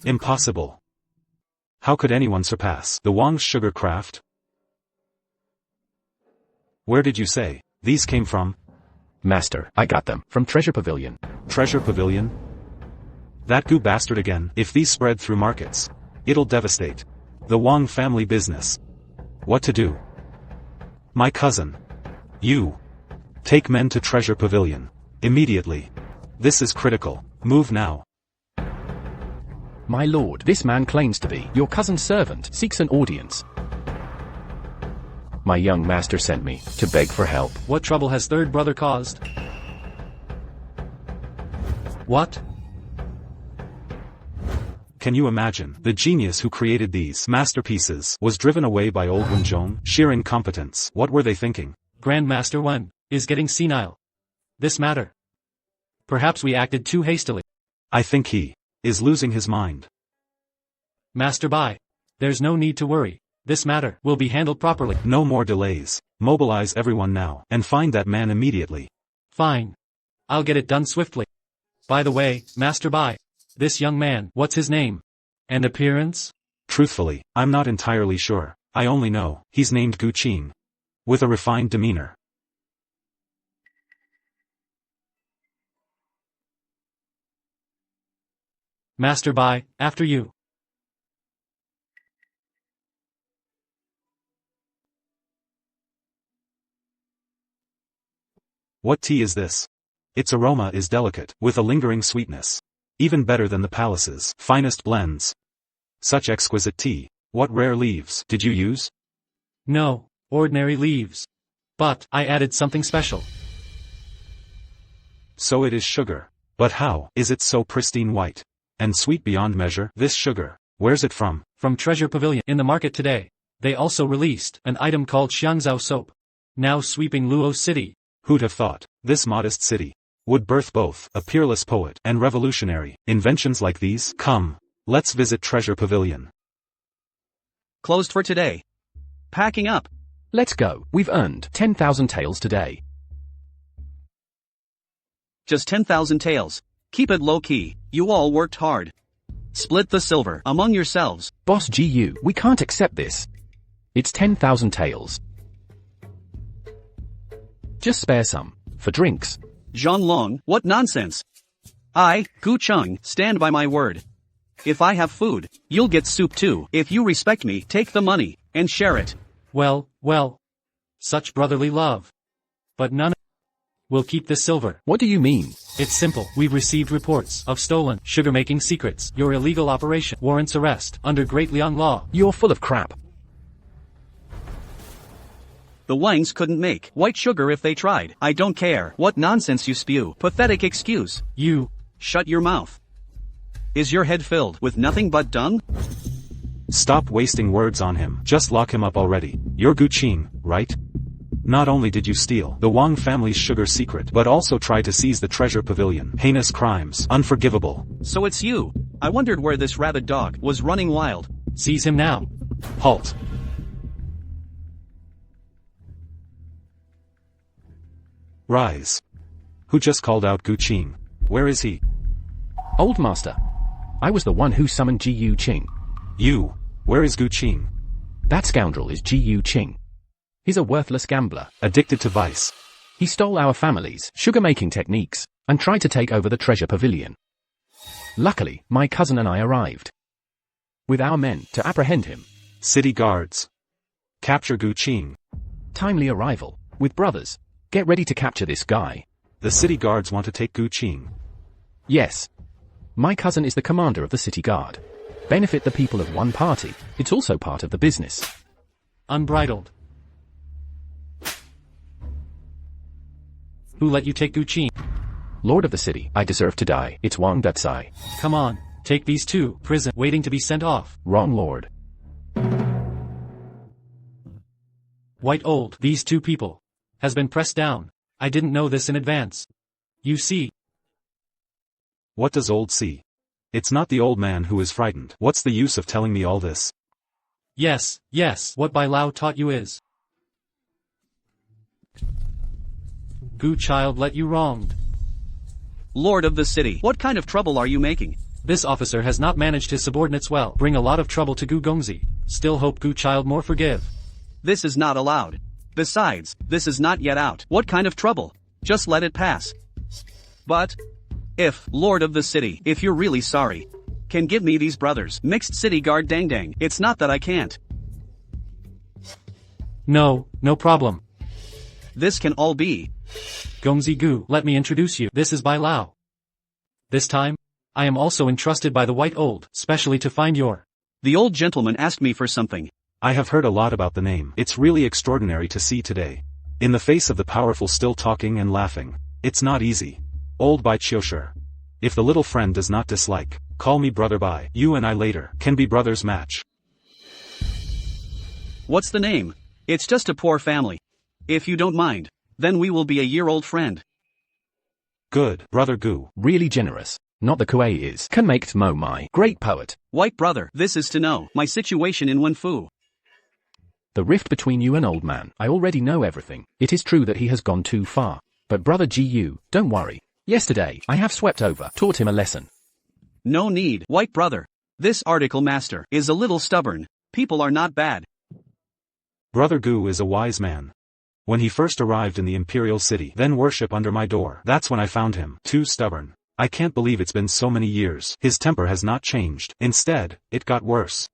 Impossible. How could anyone surpass the Wang's sugar craft? Where did you say these came from? Master, I got them from Treasure Pavilion. Treasure Pavilion? That Gu bastard again. If these spread through markets, it'll devastate the Wang family business. What to do? My cousin. You. Take men to Treasure Pavilion. Immediately. This is critical. Move now. My lord, this man claims to be your cousin's servant, seeks an audience. My young master sent me to beg for help. What trouble has third brother caused? What? Can you imagine? The genius who created these masterpieces was driven away by old Wenzhong. Sheer incompetence. What were they thinking? Grandmaster Wen is getting senile. This matter. Perhaps we acted too hastily. I think he is losing his mind. Master Bai, there's no need to worry. This matter will be handled properly. No more delays. Mobilize everyone now, and find that man immediately. Fine. I'll get it done swiftly. By the way, Master Bai, this young man, what's his name? And appearance? Truthfully, I'm not entirely sure. I only know he's named Gu Qing. With a refined demeanor. Master Bai, after you. What tea is this? Its aroma is delicate, with a lingering sweetness. Even better than the palace's finest blends. Such exquisite tea. What rare leaves did you use? No, ordinary leaves. But I added something special. So it is sugar. But how is it so pristine white? And sweet beyond measure? This sugar, where's it from? From Treasure Pavilion. In the market today, they also released an item called Xiangzhou soap. Now sweeping Luo City. Who'd have thought this modest city would birth both a peerless poet and revolutionary inventions like these? Come, let's visit Treasure Pavilion. Closed for today. Packing up. Let's go. We've earned 10,000 taels today. Just 10,000 taels. Keep it low-key, you all worked hard. Split the silver among yourselves. Boss GU, we can't accept this. It's 10,000 taels. Just spare some. For drinks. Zhanglong, what nonsense. I, Gu Cheng, stand by my word. If I have food, you'll get soup too. If you respect me, take the money, and share it. Well, well. Such brotherly love. But none will keep this silver. What do you mean? It's simple. We've received reports of stolen sugar-making secrets. Your illegal operation warrants arrest under Great Liang law. You're full of crap. The Wangs couldn't make white sugar if they tried. I don't care what nonsense you spew. Pathetic excuse. You. Shut your mouth. Is your head filled with nothing but dung? Stop wasting words on him. Just lock him up already. You're Gu Qing, right? Not only did you steal the Wang family's sugar secret, but also tried to seize the treasure pavilion. Heinous crimes. Unforgivable. So it's you. I wondered where this rabid dog was running wild. Seize him now. Halt. Rise. Who just called out Gu Qing? Where is he? Old master. I was the one who summoned Gu Qing. You. Where is Gu Qing? That scoundrel is Gu Qing. He's a worthless gambler. Addicted to vice. He stole our family's sugar-making techniques, and tried to take over the treasure pavilion. Luckily, my cousin and I arrived with our men to apprehend him. City guards. Capture Gu Qing. Timely arrival. With brothers. Get ready to capture this guy. The city guards want to take Gu Qing. Yes. My cousin is the commander of the city guard. Benefit the people of one party. It's also part of the business. Unbridled. Who let you take Gu Qing? Lord of the city, I deserve to die. It's Wang that's I. Come on, take these two. Prison, waiting to be sent off. Wrong lord. White old, these two people. Has been pressed down. I didn't know this in advance. You see. What does old see? It's not the old man who is frightened. What's the use of telling me all this? Yes, yes, what Bai Lao taught you is. Gu child let you wronged. Lord of the city, what kind of trouble are you making? This officer has not managed his subordinates well. Bring a lot of trouble to Gu Gongzi. Still hope Gu child more forgive. This is not allowed. Besides, this is not yet out. What kind of trouble? Just let it pass. But, if, Lord of the city, if you're really sorry, can give me these brothers, mixed city guard dang dang, it's not that I can't. No, no problem. This can all be. Gongzi Gu, let me introduce you. This is Bai Lao. This time, I am also entrusted by the White Old, specially to find your. The old gentleman asked me for something. I have heard a lot about the name. It's really extraordinary to see today. In the face of the powerful still talking and laughing. It's not easy. Old Bai Qiushi. If the little friend does not dislike, call me brother Bai. You and I later can be brothers match. What's the name? It's just a poor family. If you don't mind, then we will be a year-old friend. Good, brother Gu. Really generous. Not the Kuei is. Can make Tmo my great poet. White brother, this is to know my situation in Wenfu. The rift between you and old man. I already know everything. It is true that he has gone too far. But brother Gu, don't worry. Yesterday, I have swept over, taught him a lesson. No need, white brother. This article master is a little stubborn. People are not bad. Brother Gu is a wise man. When he first arrived in the imperial city, then worship under my door. That's when I found him. Too stubborn. I can't believe it's been so many years. His temper has not changed. Instead, it got worse.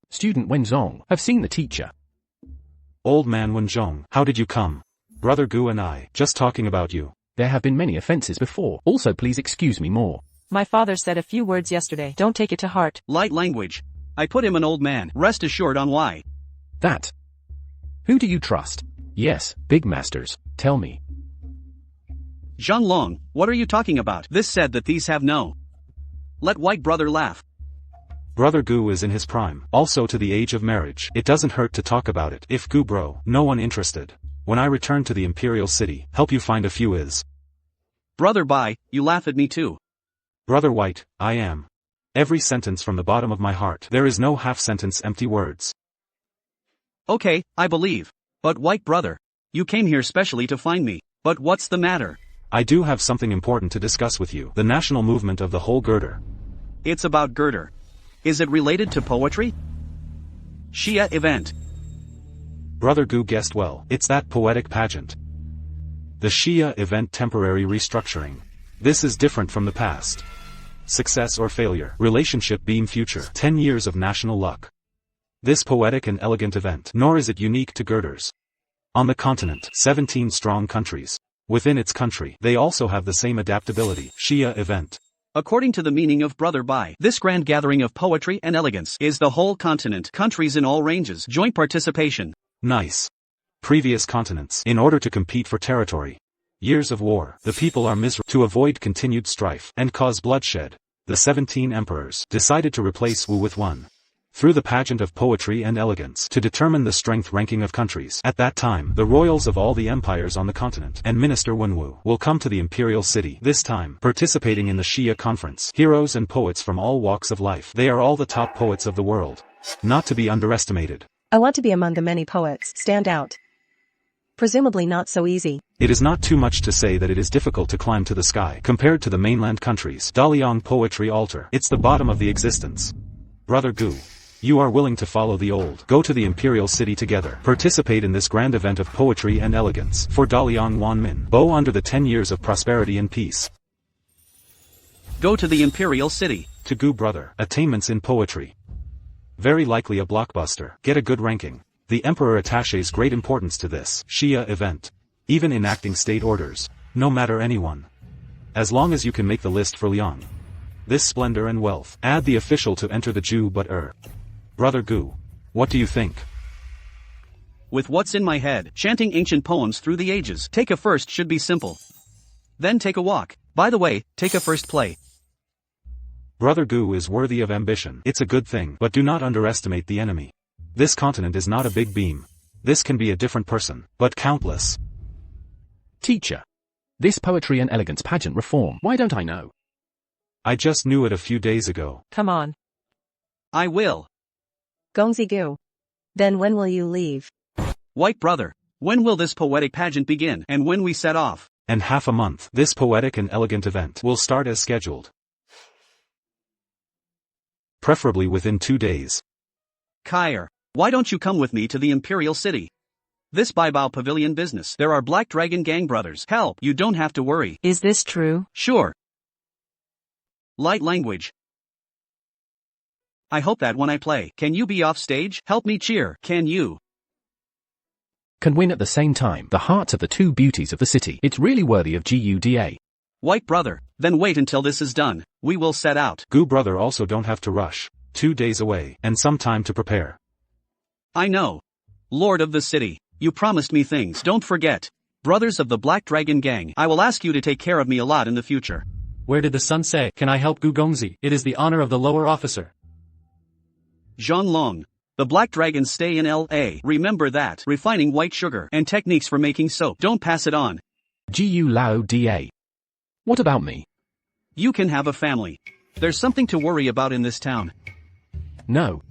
Student Wenzong, have seen the teacher. Old man Wenzong, how did you come? Brother Gu and I, just talking about you. There have been many offenses before. Also please excuse me more. My father said a few words yesterday. Don't take it to heart. Light language. I put him an old man. Rest assured on why. That. Who do you trust? Yes, big masters. Tell me. Zhanglong, what are you talking about? This said that these have no. Let white brother laugh. Brother Gu is in his prime, also to the age of marriage. It doesn't hurt to talk about it. If Gu bro, no one interested. When I return to the imperial city, help you find a few is. Brother Bai, you laugh at me too. Brother White, I am. Every sentence from the bottom of my heart. There is no half-sentence empty words. Okay, I believe. But white brother, you came here specially to find me. But what's the matter? I do have something important to discuss with you. The national movement of the whole girder. It's about girder. Is it related to poetry? Shia event. Brother Gu guessed well. It's that poetic pageant. The Shia event temporary restructuring. This is different from the past. Success or failure. Relationship beam future. 10 years of national luck. This poetic and elegant event. Nor is it unique to girders. On the continent, 17 strong countries. Within its country, they also have the same adaptability. Shia event. According to the meaning of Brother Bai, this grand gathering of poetry and elegance is the whole continent, countries in all ranges, joint participation. Nice. Previous continents. In order to compete for territory. Years of war. The people are miserable. To avoid continued strife and cause bloodshed, the 17 emperors decided to replace Wu with one. Through the pageant of poetry and elegance to determine the strength ranking of countries. At that time, the royals of all the empires on the continent and Minister Wenwu will come to the imperial city. This time, participating in the Shia conference. Heroes and poets from all walks of life. They are all the top poets of the world. Not to be underestimated. I want to be among the many poets, stand out. Presumably not so easy. It is not too much to say that it is difficult to climb to the sky. Compared to the mainland countries. Daliang Poetry Altar. It's the bottom of the existence. Brother Gu. You are willing to follow the old. Go to the imperial city together. Participate in this grand event of poetry and elegance. For Daliang Wanmin. Bow under the 10 years of prosperity and peace. Go to the imperial city. To Gu brother. Attainments in poetry. Very likely a blockbuster. Get a good ranking. The emperor attaches great importance to this Shia event. Even enacting state orders. No matter anyone. As long as you can make the list for Liang. This splendor and wealth. Add the official to enter the Jew but Brother Gu. What do you think? With what's in my head, chanting ancient poems through the ages. Take a first should be simple. Then take a walk. By the way, take a first play. Brother Gu is worthy of ambition. It's a good thing, but do not underestimate the enemy. This continent is not a big beam. This can be a different person, but countless. Teacher. This poetry and elegance pageant reform, why don't I know? I just knew it a few days ago. Come on. I will. Gongzi Gu. Then when will you leave? White brother, when will this poetic pageant begin and when we set off? And half a month. This poetic and elegant event will start as scheduled. Preferably within 2 days. Kair, why don't you come with me to the imperial city? This Baibao pavilion business. There are Black Dragon Gang brothers. Help, you don't have to worry. Is this true? Sure. Light language. I hope that when I play, can you be off stage? Help me cheer, can you? Can win at the same time the hearts of the two beauties of the city. It's really worthy of GUDA. White brother, then wait until this is done. We will set out. Gu brother also don't have to rush. 2 days away, and some time to prepare. I know. Lord of the city, you promised me things. Don't forget. Brothers of the Black Dragon Gang, I will ask you to take care of me a lot in the future. Where did the sun say? Can I help Gu Gongzi? It is the honor of the lower officer. Zhang Long. The Black Dragons stay in L.A. Remember that. Refining white sugar and techniques for making soap. Don't pass it on. GU Lao DA. What about me? You can have a family. There's something to worry about in this town. No.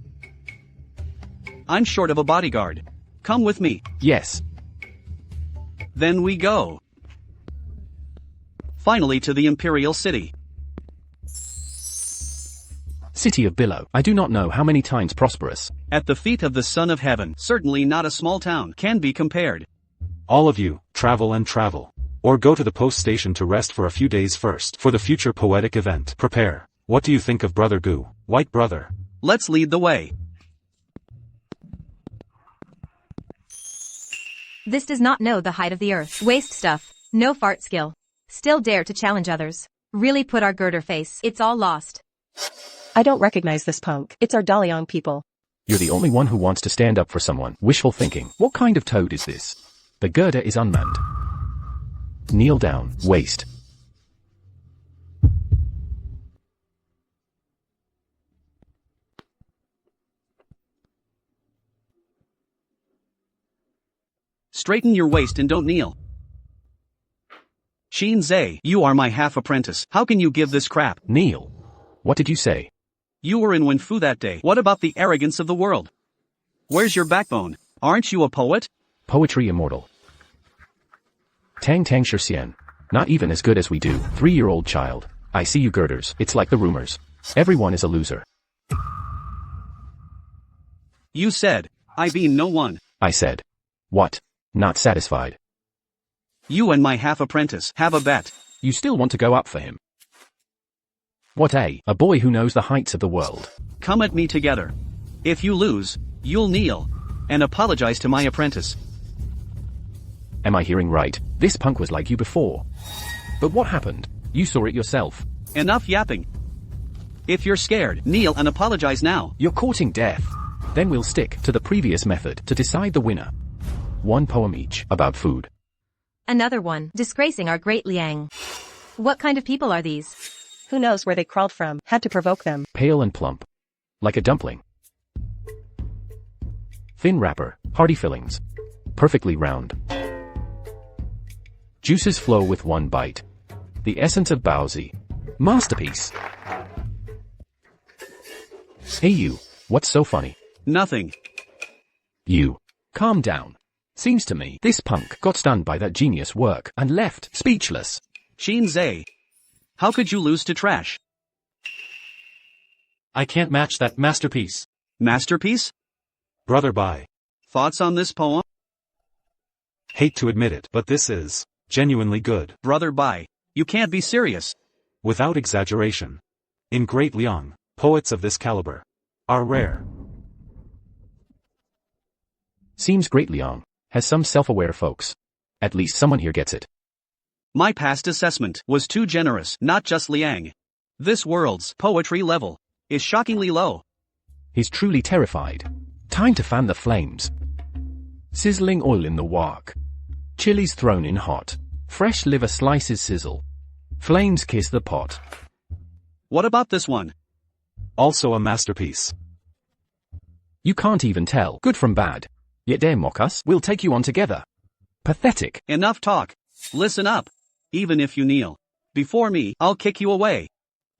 I'm short of a bodyguard. Come with me. Yes. Then we go. Finally to the imperial city. City of Billow. I do not know how many times prosperous. At the feet of the Son of Heaven. Certainly not a small town. Can be compared. All of you, travel and travel. Or go to the post station to rest for a few days first. For the future poetic event. Prepare. What do you think of Brother Gu? White brother. Let's lead the way. This does not know the height of the earth. Waste stuff. No fart skill. Still dare to challenge others. Really put our girder face. It's all lost. I don't recognize this punk. It's our Daliang people. You're the only one who wants to stand up for someone. Wishful thinking. What kind of toad is this? The girder is unmanned. Kneel down, waste. Straighten your waist and don't kneel. Xin Zhe, you are my half-apprentice. How can you give this crap? Kneel. What did you say? You were in Wenfu that day. What about the arrogance of the world? Where's your backbone? Aren't you a poet? Poetry immortal. Tang Tang Shirxian. Not even as good as we do. 3-year-old child. I see you girders. It's like the rumors. Everyone is a loser. You said, I being no one. I said. What? Not satisfied. You and my half-apprentice have a bet. You still want to go up for him? What a boy who knows the heights of the world. Come at me together. If you lose, you'll kneel and apologize to my apprentice. Am I hearing right? This punk was like you before. But what happened? You saw it yourself. Enough yapping. If you're scared, kneel and apologize now. You're courting death. Then we'll stick to the previous method to decide the winner. 1 poem each about food. Another one, disgracing our great Liang. What kind of people are these? Who knows where they crawled from? Had to provoke them. Pale and plump. Like a dumpling. Thin wrapper, hearty fillings. Perfectly round. Juices flow with 1 bite. The essence of Baozi. Masterpiece. Hey you, what's so funny? Nothing. You. Calm down. Seems to me this punk got stunned by that genius work and left speechless. Xin Zhe. How could you lose to trash? I can't match that masterpiece. Masterpiece? Brother Bai. Thoughts on this poem? Hate to admit it, but this is genuinely good. Brother Bai, you can't be serious. Without exaggeration. In Great Liang, poets of this caliber are rare. Seems Great Liang has some self-aware folks. At least someone here gets it. My past assessment was too generous, not just Liang. This world's poetry level is shockingly low. He's truly terrified. Time to fan the flames. Sizzling oil in the wok. Chilies thrown in hot. Fresh liver slices sizzle. Flames kiss the pot. What about this one? Also a masterpiece. You can't even tell good from bad. Yet dare mock us? We'll take you on together. Pathetic. Enough talk. Listen up. Even if you kneel before me, I'll kick you away.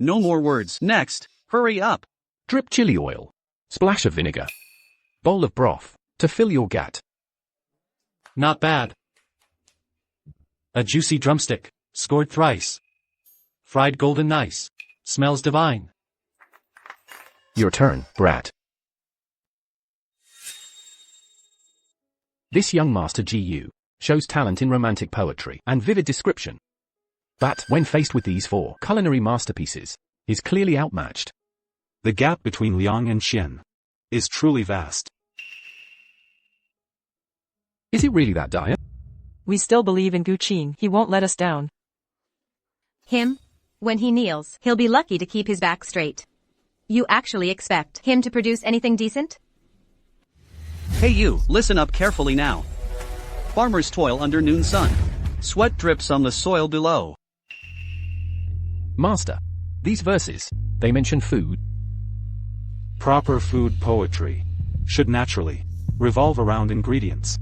No more words. Next, hurry up. Drip chili oil. Splash of vinegar. Bowl of broth to fill your gut. Not bad. A juicy drumstick, scored thrice. Fried golden nice. Smells divine. Your turn, brat. This young master Gu shows talent in romantic poetry and vivid description. But when faced with these 4 culinary masterpieces, is clearly outmatched. The gap between Liang and Xian is truly vast. Is it really that dire? We still believe in Gu Qing. He won't let us down. Him? When he kneels, he'll be lucky to keep his back straight. You actually expect him to produce anything decent? Hey you, listen up carefully now. Farmers toil under noon sun. Sweat drips on the soil below. Master, these verses, they mention food. Proper food poetry should naturally revolve around ingredients.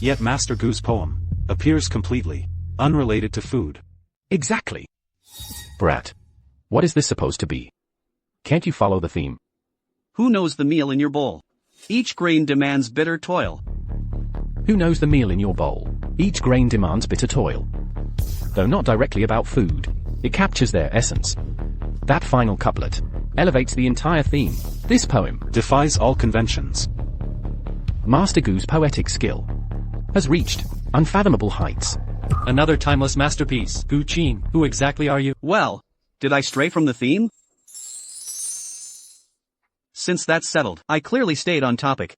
Yet Master Gu's poem appears completely unrelated to food. Exactly. Brat, what is this supposed to be? Can't you follow the theme? Who knows the meal in your bowl? Each grain demands bitter toil. Who knows the meal in your bowl? Each grain demands bitter toil. Though not directly about food, it captures their essence. That final couplet elevates the entire theme. This poem Defies all conventions. Master Gu's poetic skill has reached unfathomable heights. Another timeless masterpiece. Gu Qing, who exactly are you? Well, did I stray from the theme? Since that's settled, I clearly stayed on topic.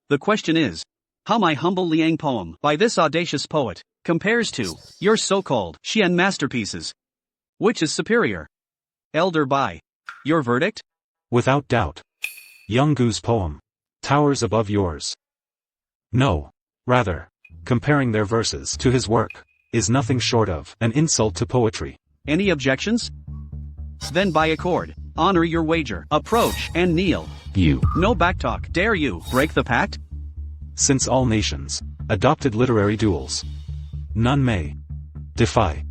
The question is, how my humble Liang poem by this audacious poet compares to your so-called Xian masterpieces. Which is superior? Elder Bai, your verdict? Without doubt. Young Gu's poem towers above yours. No, rather, comparing their verses to his work is nothing short of an insult to poetry. Any objections? Then by accord, honor your wager, approach and kneel. You. No backtalk. Dare you break the pact? Since all nations adopted literary duels, none may defy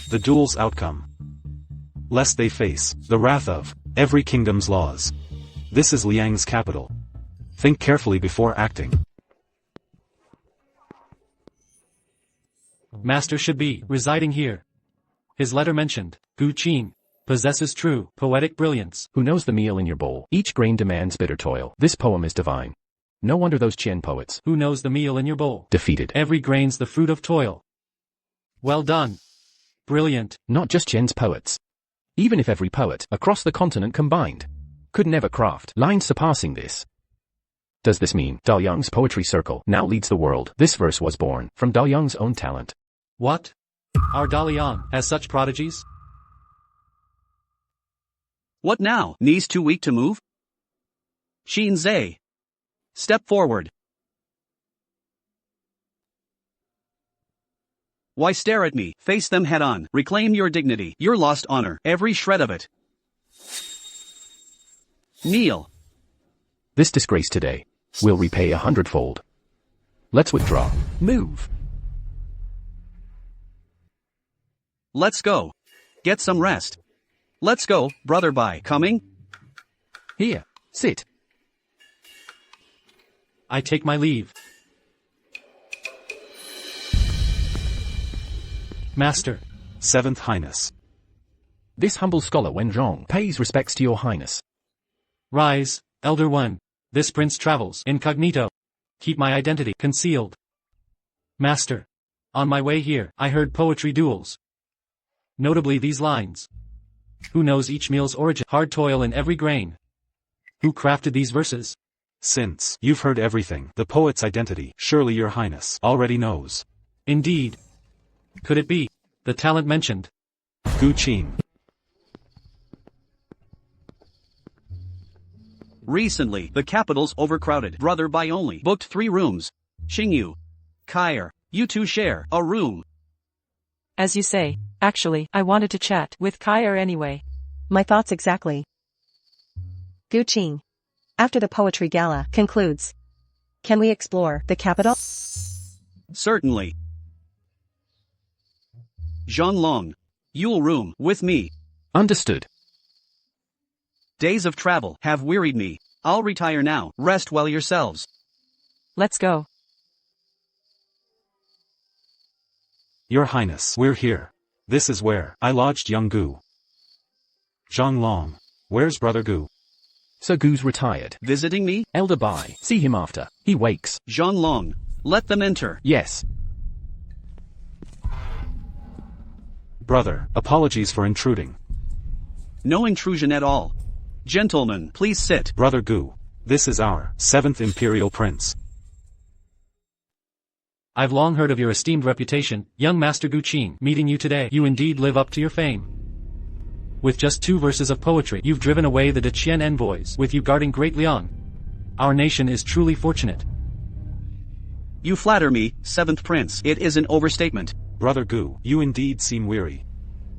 the duel's outcome, lest they face the wrath of Every kingdom's laws. This is Liang's capital. Think carefully before acting. Master should be residing here. His letter mentioned, Gu Qing possesses true poetic brilliance. Who knows the meal in your bowl? Each grain demands bitter toil. This poem is divine. No wonder those Qian poets, Who knows the meal in your bowl? defeated. Every grain's the fruit of toil. Well done. Brilliant. Not just Qian's poets. Even if every poet, across the continent combined, could never craft lines surpassing this. Does this mean Daoyang's poetry circle now leads the world? This verse was born from Daoyang's own talent. What? Our Dalian has such prodigies? What now? Knees too weak to move? Xin Zhe. Step forward. Why stare at me? Face them head on. Reclaim your dignity, your lost honor, every shred of it. Kneel. This disgrace today will repay 100-fold. Let's withdraw. Move. Let's go. Get some rest. Let's go, brother. Bai. Coming? Here. Sit. I take my leave. Master. 7th Highness. This humble scholar Wenzhong pays respects to your highness. Rise, Elder Wen. This prince travels incognito. Keep my identity concealed. Master. On my way here, I heard poetry duels. Notably these lines. Who knows each meal's origin? Hard toil in every grain. Who crafted these verses? Since you've heard everything, the poet's identity, surely your highness already knows. Indeed. Could it be the talent mentioned? Gu Qing. Recently, the capital's overcrowded. Brother Bai only booked 3 rooms. Xingyu. Kair, you two share a room. As you say, actually, I wanted to chat with Kair anyway. My thoughts exactly. Gu Qing. After the poetry gala concludes, can we explore the capital? Certainly. Zhonglong. Yule room, with me. Understood. Days of travel have wearied me. I'll retire now. Rest well yourselves. Let's go. Your highness, we're here. This is where I lodged young Gu. Zhonglong. Where's brother Gu? Sir Gu's retired. Visiting me? Elder Bai. See him after he wakes. Zhonglong. Let them enter. Yes. Brother, apologies for intruding. No intrusion at all. Gentlemen, please sit. Brother Gu. This is our 7th Imperial Prince. I've long heard of your esteemed reputation, young Master Gu Qing. Meeting you today, you indeed live up to your fame. With just 2 verses of poetry, you've driven away the Deqian envoys, with you guarding Great Liang. Our nation is truly fortunate. You flatter me, 7th Prince. It is an overstatement. Brother Gu, you indeed seem weary.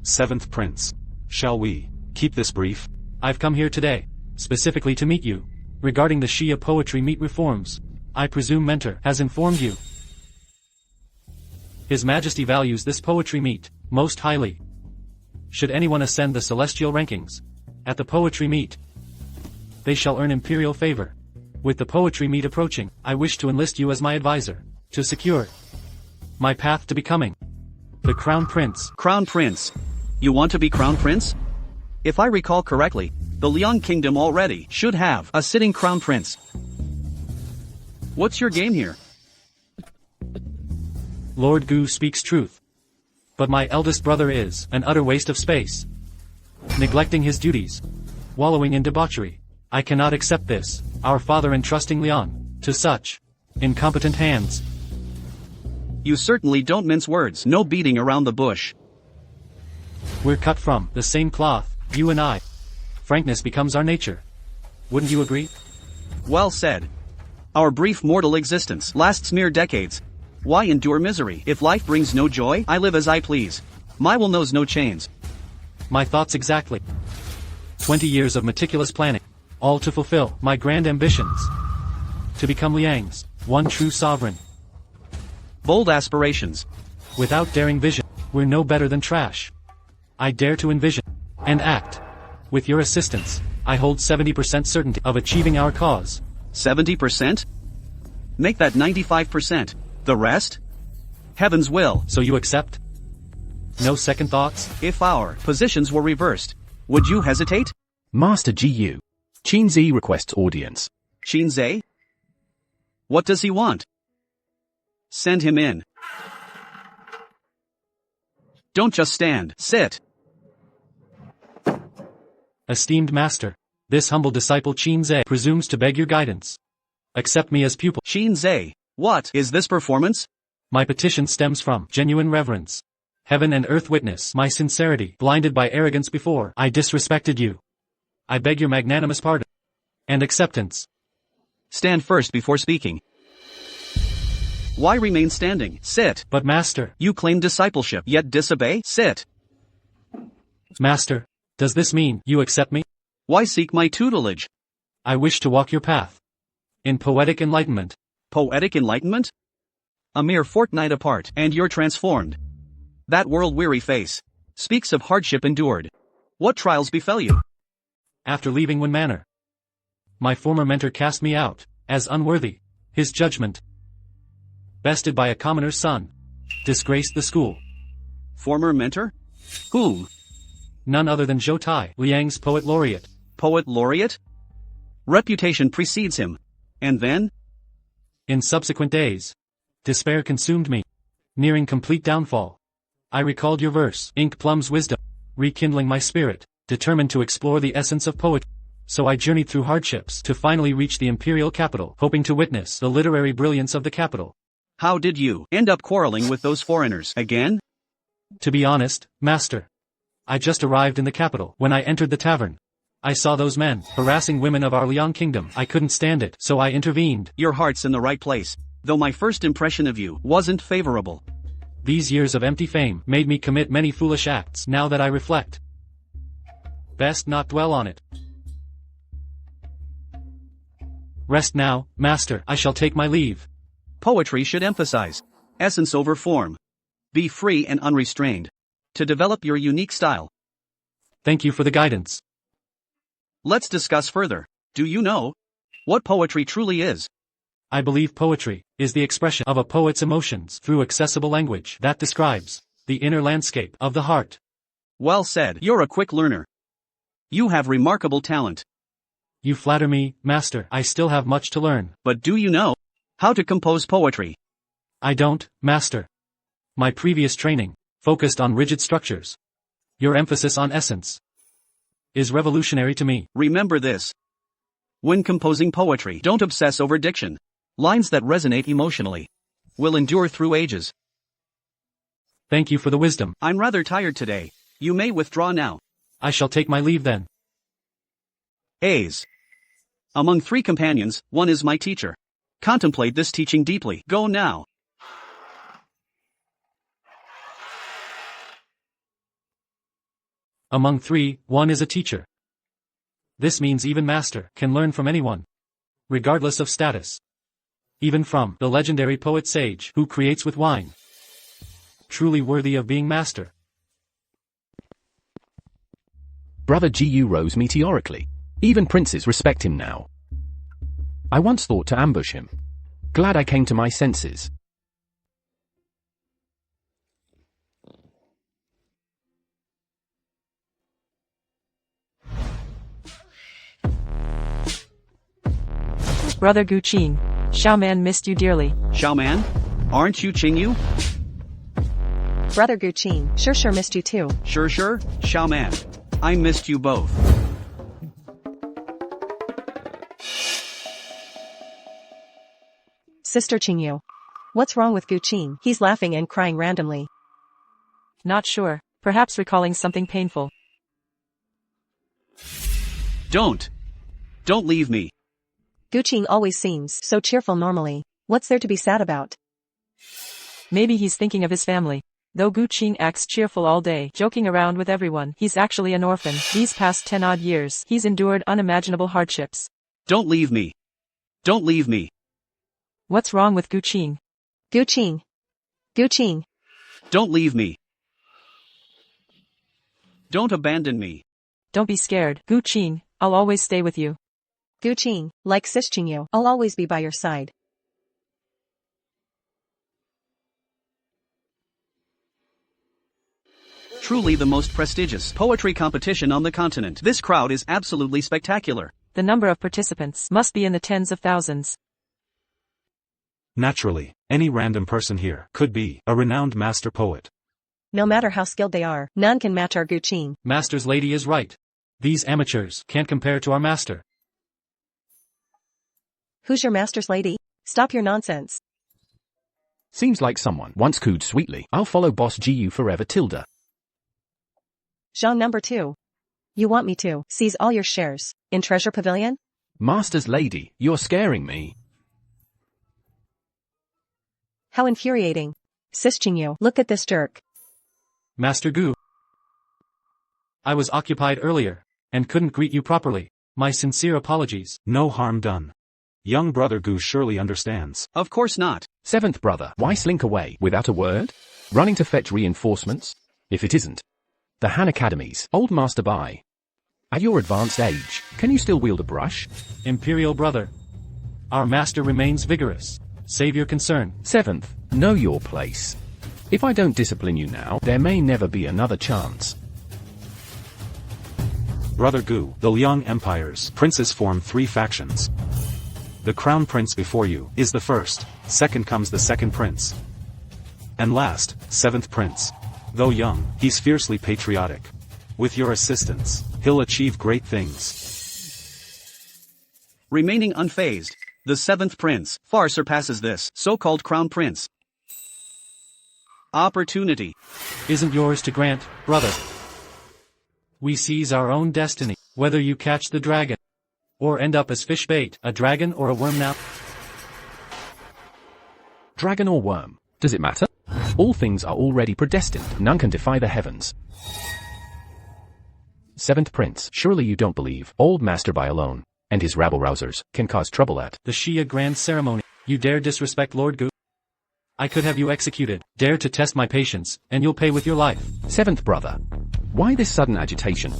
7th Prince. Shall we keep this brief? I've come here today, specifically to meet you. Regarding the Shia poetry meet reforms, I presume Mentor has informed you. His Majesty values this poetry meet most highly. Should anyone ascend the celestial rankings at the poetry meet, they shall earn imperial favor. With the poetry meet approaching, I wish to enlist you as my advisor to secure my path to becoming the Crown Prince. Crown Prince. You want to be Crown Prince? If I recall correctly, the Liang Kingdom already should have a sitting Crown Prince. What's your game here? Lord Gu speaks truth. But my eldest brother is an utter waste of space. Neglecting his duties. Wallowing in debauchery. I cannot accept this, our father entrusting Liang to such incompetent hands. You certainly don't mince words. No beating around the bush. We're cut from the same cloth, you and I. Frankness becomes our nature. Wouldn't you agree? Well said. Our brief mortal existence lasts mere decades. Why endure misery? If life brings no joy, I live as I please. My will knows no chains. My thoughts exactly. 20 years of meticulous planning, all to fulfill my grand ambitions. To become Liang's one true sovereign. Bold aspirations. Without daring vision, we're no better than trash. I dare to envision and act With your assistance, I hold 70% certainty of achieving our cause. 70%? Make that 95%. The rest? Heaven's will. So you accept? No second thoughts? If our positions were reversed, would you hesitate? Master GU. Qinzi requests audience. Qinze? What does he want? Send him in. Don't just stand, sit. Esteemed master, this humble disciple Qinze presumes to beg your guidance. Accept me as pupil. Qinze, what is this performance? My petition stems from genuine reverence. Heaven and earth witness my sincerity. Blinded by arrogance before I disrespected you. I beg your magnanimous pardon and acceptance. Stand first before speaking. Why remain standing? Sit. But master, You claim discipleship, yet disobey? Sit. master, does this mean you accept me? Why seek my tutelage? I wish to walk your path. In poetic enlightenment. Poetic enlightenment? A mere fortnight apart, and you're transformed. That world-weary face speaks of hardship endured. What trials befell you? After leaving Win Manor, my former mentor cast me out, as unworthy. His judgment, bested by a commoner's son, disgraced the school. Former mentor? Who? None other than Zhou Tai, Liang's poet laureate. Poet laureate? Reputation precedes him. And then? In subsequent days, despair consumed me. Nearing complete downfall, I recalled your verse, Ink Plum's wisdom, rekindling my spirit, determined to explore the essence of poetry. So I journeyed through hardships to finally reach the imperial capital, hoping to witness the literary brilliance of the capital. How did you end up quarreling with those foreigners again? To be honest, master, I just arrived in the capital. When I entered the tavern, I saw those men harassing women of our Liang kingdom. I couldn't stand it, so I intervened. Your heart's in the right place, though my first impression of you wasn't favorable. These years of empty fame made me commit many foolish acts. Now that I reflect, best not dwell on it. Rest now, master. I shall take my leave. Poetry should emphasize essence over form. Be free and unrestrained to develop your unique style. Thank you for the guidance. Let's discuss further. Do you know what poetry truly is? I believe poetry is the expression of a poet's emotions through accessible language that describes the inner landscape of the heart. Well said. You're a quick learner. You have remarkable talent. You flatter me, master. I still have much to learn. But do you know how to compose poetry? I don't, master. My previous training focused on rigid structures. Your emphasis on essence is revolutionary to me. Remember this. When composing poetry, don't obsess over diction. Lines that resonate emotionally will endure through ages. Thank you for the wisdom. I'm rather tired today. You may withdraw now. I shall take my leave then. A's. Among 3 companions, one is my teacher. Contemplate this teaching deeply. Go now. Among 3, one is a teacher. This means even master can learn from anyone, regardless of status. Even from the legendary poet sage who creates with wine. Truly worthy of being master. Brother GU rose meteorically. Even princes respect him now. I once thought to ambush him. Glad I came to my senses. Brother Gu Qing, Xiaoman missed you dearly. Xiaoman? Aren't you Qingyu? Brother Gu Qing, sure missed you too. Sure, Xiaoman. I missed you both. Sister Qingyu. What's wrong with Gu Qing? He's laughing and crying randomly. Not sure, perhaps recalling something painful. Don't leave me. Gu Qing always seems so cheerful normally. What's there to be sad about? Maybe he's thinking of his family. Though Gu Qing acts cheerful all day, joking around with everyone, he's actually an orphan. These past 10-odd years, he's endured unimaginable hardships. Don't leave me. Don't leave me. What's wrong with Gu Qing? Gu Qing. Gu Qing. Don't leave me. Don't abandon me. Don't be scared, Gu Qing, I'll always stay with you. Gu Qing, like Yu, I'll always be by your side. Truly the most prestigious poetry competition on the continent. This crowd is absolutely spectacular. The number of participants must be in the tens of thousands. Naturally, any random person here could be a renowned master poet. No matter how skilled they are, none can match our Gu Qing. Master's lady is right. These amateurs can't compare to our master. Who's your master's lady? Stop your nonsense. Seems like someone once cooed sweetly. I'll follow Boss GU forever tilde. Zhang number 2. You want me to seize all your shares in Treasure Pavilion? Master's lady, you're scaring me. How infuriating. Yu, look at this jerk. Master Gu. I was occupied earlier, and couldn't greet you properly. My sincere apologies. No harm done. Young brother Gu surely understands. Of course not. Seventh brother, why slink away without a word? Running to fetch reinforcements? If it isn't the Han Academies, old Master Bai. At your advanced age, can you still wield a brush? Imperial brother. Our master remains vigorous. Save your concern. Seventh, know your place. If I don't discipline you now, there may never be another chance. Brother Gu, the Liang Empire's princes form 3 factions. The crown prince before you is the first, second comes the second prince. And last, 7th prince. Though young, he's fiercely patriotic. With your assistance, he'll achieve great things. Remaining unfazed, the 7th prince far surpasses this so-called crown prince. Opportunity Isn't yours to grant, brother. We seize our own destiny, whether you catch the dragon, or end up as fish bait, a dragon or a worm now. Dragon or worm, does it matter? All things are already predestined, none can defy the heavens. 7th Prince, surely you don't believe old Master Bai alone, and his rabble-rousers, can cause trouble at the Shia Grand Ceremony. You dare disrespect Lord Gu? I could have you executed. Dare to test my patience, and you'll pay with your life. 7th brother, why this sudden agitation?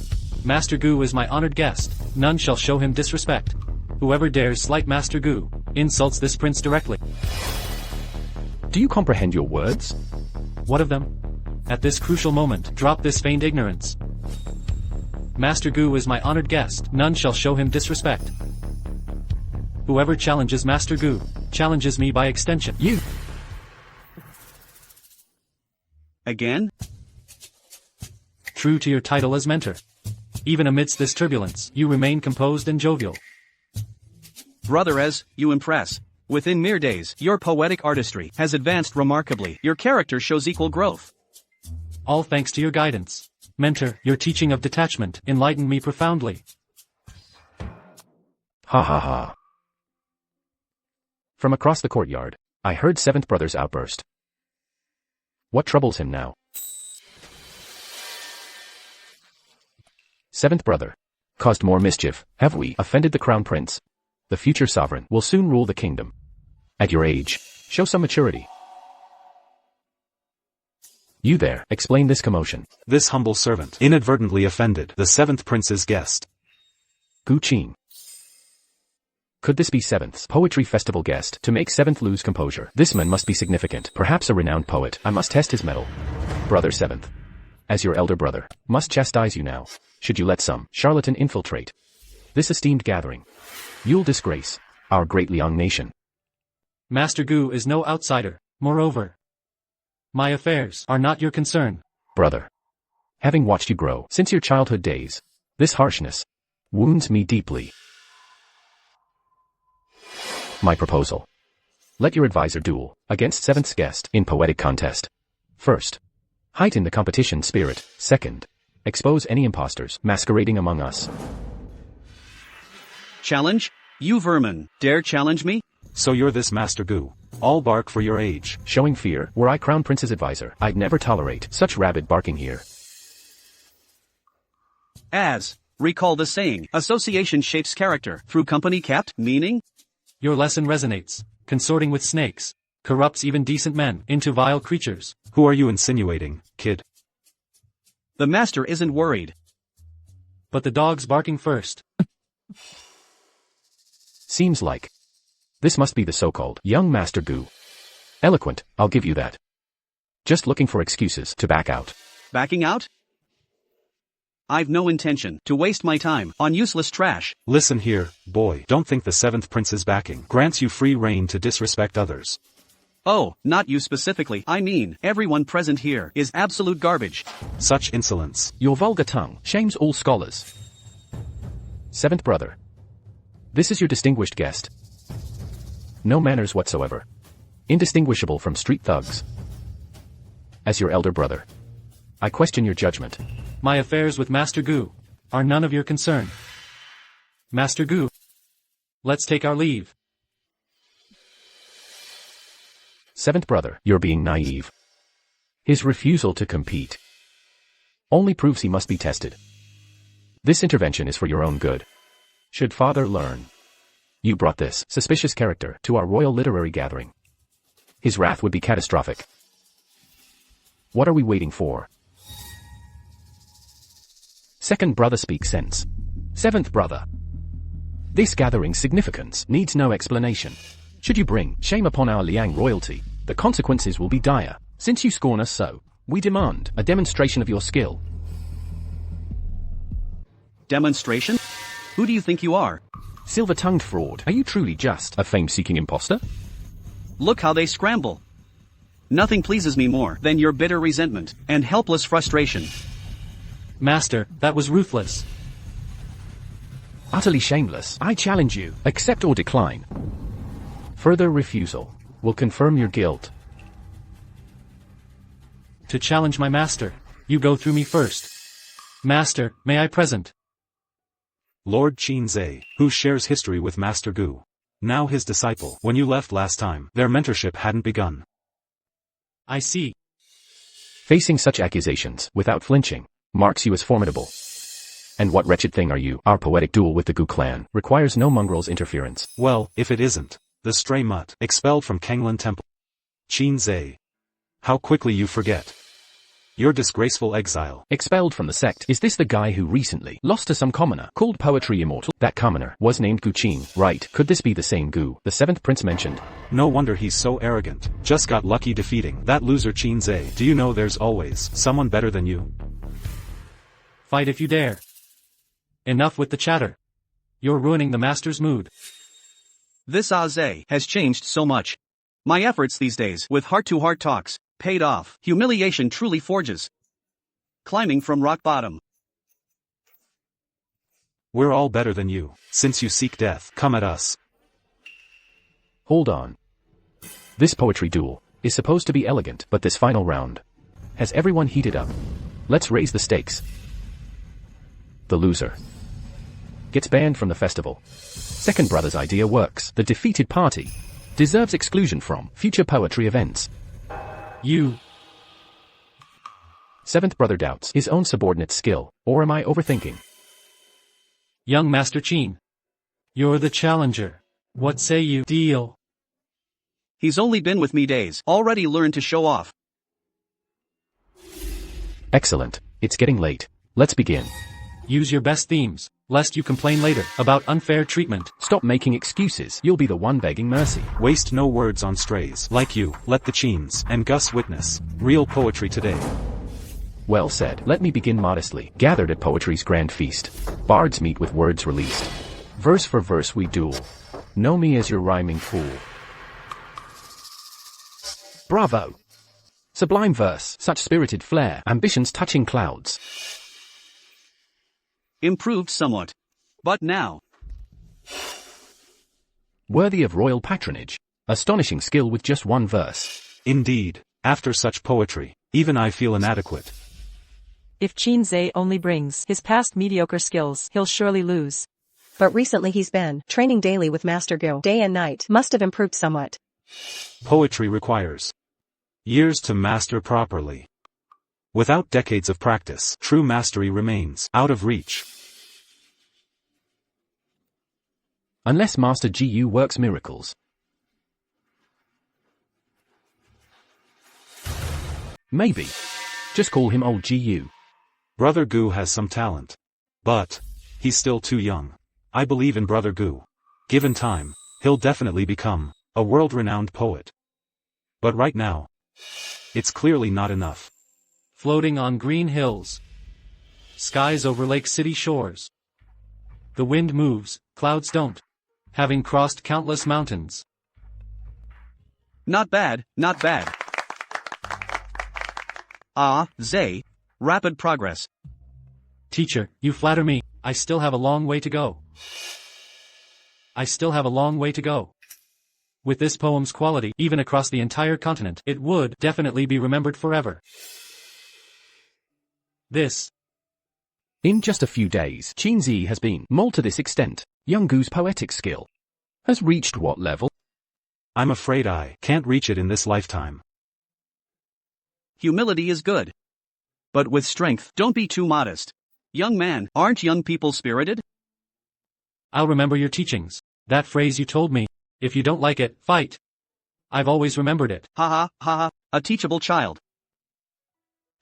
Master Gu is my honored guest. None shall show him disrespect. Whoever dares slight Master Gu insults this prince directly. Do you comprehend your words? What of them? At this crucial moment, drop this feigned ignorance. Master Gu is my honored guest. None shall show him disrespect. Whoever challenges Master Gu challenges me by extension. You. Again? True to your title as mentor. Even amidst this turbulence, you remain composed and jovial. Brother, as you impress. Within mere days, your poetic artistry has advanced remarkably. Your character shows equal growth. All thanks to your guidance. Mentor, your teaching of detachment enlightened me profoundly. Ha ha ha. From across the courtyard, I heard 7th brother's outburst. What troubles him now? 7th brother. Caused more mischief, have we offended the crown prince? The future sovereign will soon rule the kingdom. At your age, show some maturity. You there, explain this commotion. This humble servant inadvertently offended the 7th prince's guest. Gu Qing. Could this be 7th's poetry festival guest to make 7th lose composure? This man must be significant, perhaps a renowned poet. I must test his mettle. Brother 7th. As your elder brother, must chastise you now. Should you let some charlatan infiltrate this esteemed gathering, you'll disgrace our great Liang nation. Master Gu is no outsider. Moreover, my affairs are not your concern. Brother, having watched you grow since your childhood days, this harshness wounds me deeply. My proposal. Let your advisor duel against 7th's guest in poetic contest. First, heighten the competition spirit. Second, expose any imposters masquerading among us. Challenge? You vermin, dare challenge me? So you're this Master Gu. All bark for your age. Showing fear, were I Crown Prince's advisor, I'd never tolerate such rabid barking here. As, recall the saying, association shapes character, through company kept, meaning? Your lesson resonates. Consorting with snakes corrupts even decent men into vile creatures. Who are you insinuating, kid? The master isn't worried. but the dog's barking first. Seems like. This must be the so-called young Master Gu. Eloquent, I'll give you that. Just looking for excuses to back out. Backing out? I've no intention to waste my time on useless trash. Listen here, boy. Don't think the 7th Prince is backing. Grants you free rein to disrespect others. Oh, not you specifically. I mean, everyone present here is absolute garbage. Such insolence. Your vulgar tongue shames all scholars. 7th brother. This is your distinguished guest. No manners whatsoever. Indistinguishable from street thugs. As your elder brother, I question your judgment. My affairs with Master Gu are none of your concern. Master Gu, let's take our leave. 7th brother, you're being naive. His refusal to compete only proves he must be tested. This intervention is for your own good. Should father learn you brought this suspicious character to our royal literary gathering, his wrath would be catastrophic. What are we waiting for? 2nd brother speaks sense. 7th brother. This gathering's significance needs no explanation. Should you bring shame upon our Liang royalty, the consequences will be dire. Since you scorn us so, we demand a demonstration of your skill. Demonstration? Who do you think you are? Silver-tongued fraud. Are you truly just a fame-seeking imposter? Look how they scramble. Nothing pleases me more than your bitter resentment and helpless frustration. Master, that was ruthless. Utterly shameless. I challenge you. Accept or decline. Further refusal will confirm your guilt. To challenge my master, you go through me first. Master, may I present? Lord Qinze, who shares history with Master Gu. Now his disciple. When you left last time, their mentorship hadn't begun. I see. Facing such accusations, without flinching, marks you as formidable. And what wretched thing are you? Our poetic duel with the Gu clan requires no mongrel's interference. Well, if it isn't. The stray mutt, expelled from Kanglan Temple. Qinze. How quickly you forget. Your disgraceful exile. Expelled from the sect. Is this the guy who recently lost to some commoner called poetry immortal? That commoner was named Gu Qing, right? Could this be the same Gu the 7th prince mentioned? No wonder he's so arrogant. Just got lucky defeating that loser Qinze. Do you know there's always someone better than you? Fight if you dare. Enough with the chatter. You're ruining the master's mood. This Aze has changed so much. My efforts these days with heart-to-heart talks paid off. Humiliation truly forges. Climbing from rock bottom. We're all better than you. Since you seek death, come at us. Hold on. This poetry duel is supposed to be elegant, but this final round has everyone heated up. Let's raise the stakes. The loser gets banned from the festival. 2nd brother's idea works. The defeated party deserves exclusion from future poetry events. You. 7th brother doubts his own subordinate's skill, or am I overthinking? Young Master Qin. You're the challenger. What say you? Deal. He's only been with me days, already learned to show off. Excellent. It's getting late. Let's begin. Use your best themes, lest you complain later about unfair treatment. Stop making excuses. You'll be the one begging mercy. Waste no words on strays like you. Let the Qins and Gus witness real poetry today. Well said. Let me begin modestly. Gathered at poetry's grand feast, bards meet with words released. Verse for verse we duel. Know me as your rhyming fool. Bravo! Sublime verse, such spirited flair, ambitions touching clouds. Improved somewhat. But now. Worthy of royal patronage. Astonishing skill with just one verse. Indeed, after such poetry, even I feel inadequate. If Qinze only brings his past mediocre skills, he'll surely lose. But recently he's been training daily with Master Gu. Day and night must have improved somewhat. Poetry requires years to master properly. Without decades of practice, true mastery remains out of reach. Unless Master Gu works miracles. Maybe. Just call him old Gu. Brother Gu has some talent. But, he's still too young. I believe in Brother Gu. Given time, he'll definitely become a world-renowned poet. But right now, it's clearly not enough. Floating on green hills. Skies over lake city shores. The wind moves, clouds don't. Having crossed countless mountains. Not bad, not bad. Ah, Zay. Rapid progress. Teacher, you flatter me, I still have a long way to go. I still have a long way to go. With this poem's quality, even across the entire continent, it would definitely be remembered forever. This. In just a few days, Qinzi has been mauled to this extent. Young Gu's poetic skill has reached what level? I'm afraid I can't reach it in this lifetime. Humility is good. But with strength, don't be too modest. Young man, aren't young people spirited? I'll remember your teachings. That phrase you told me. If you don't like it, fight. I've always remembered it. Ha ha, ha ha, a teachable child.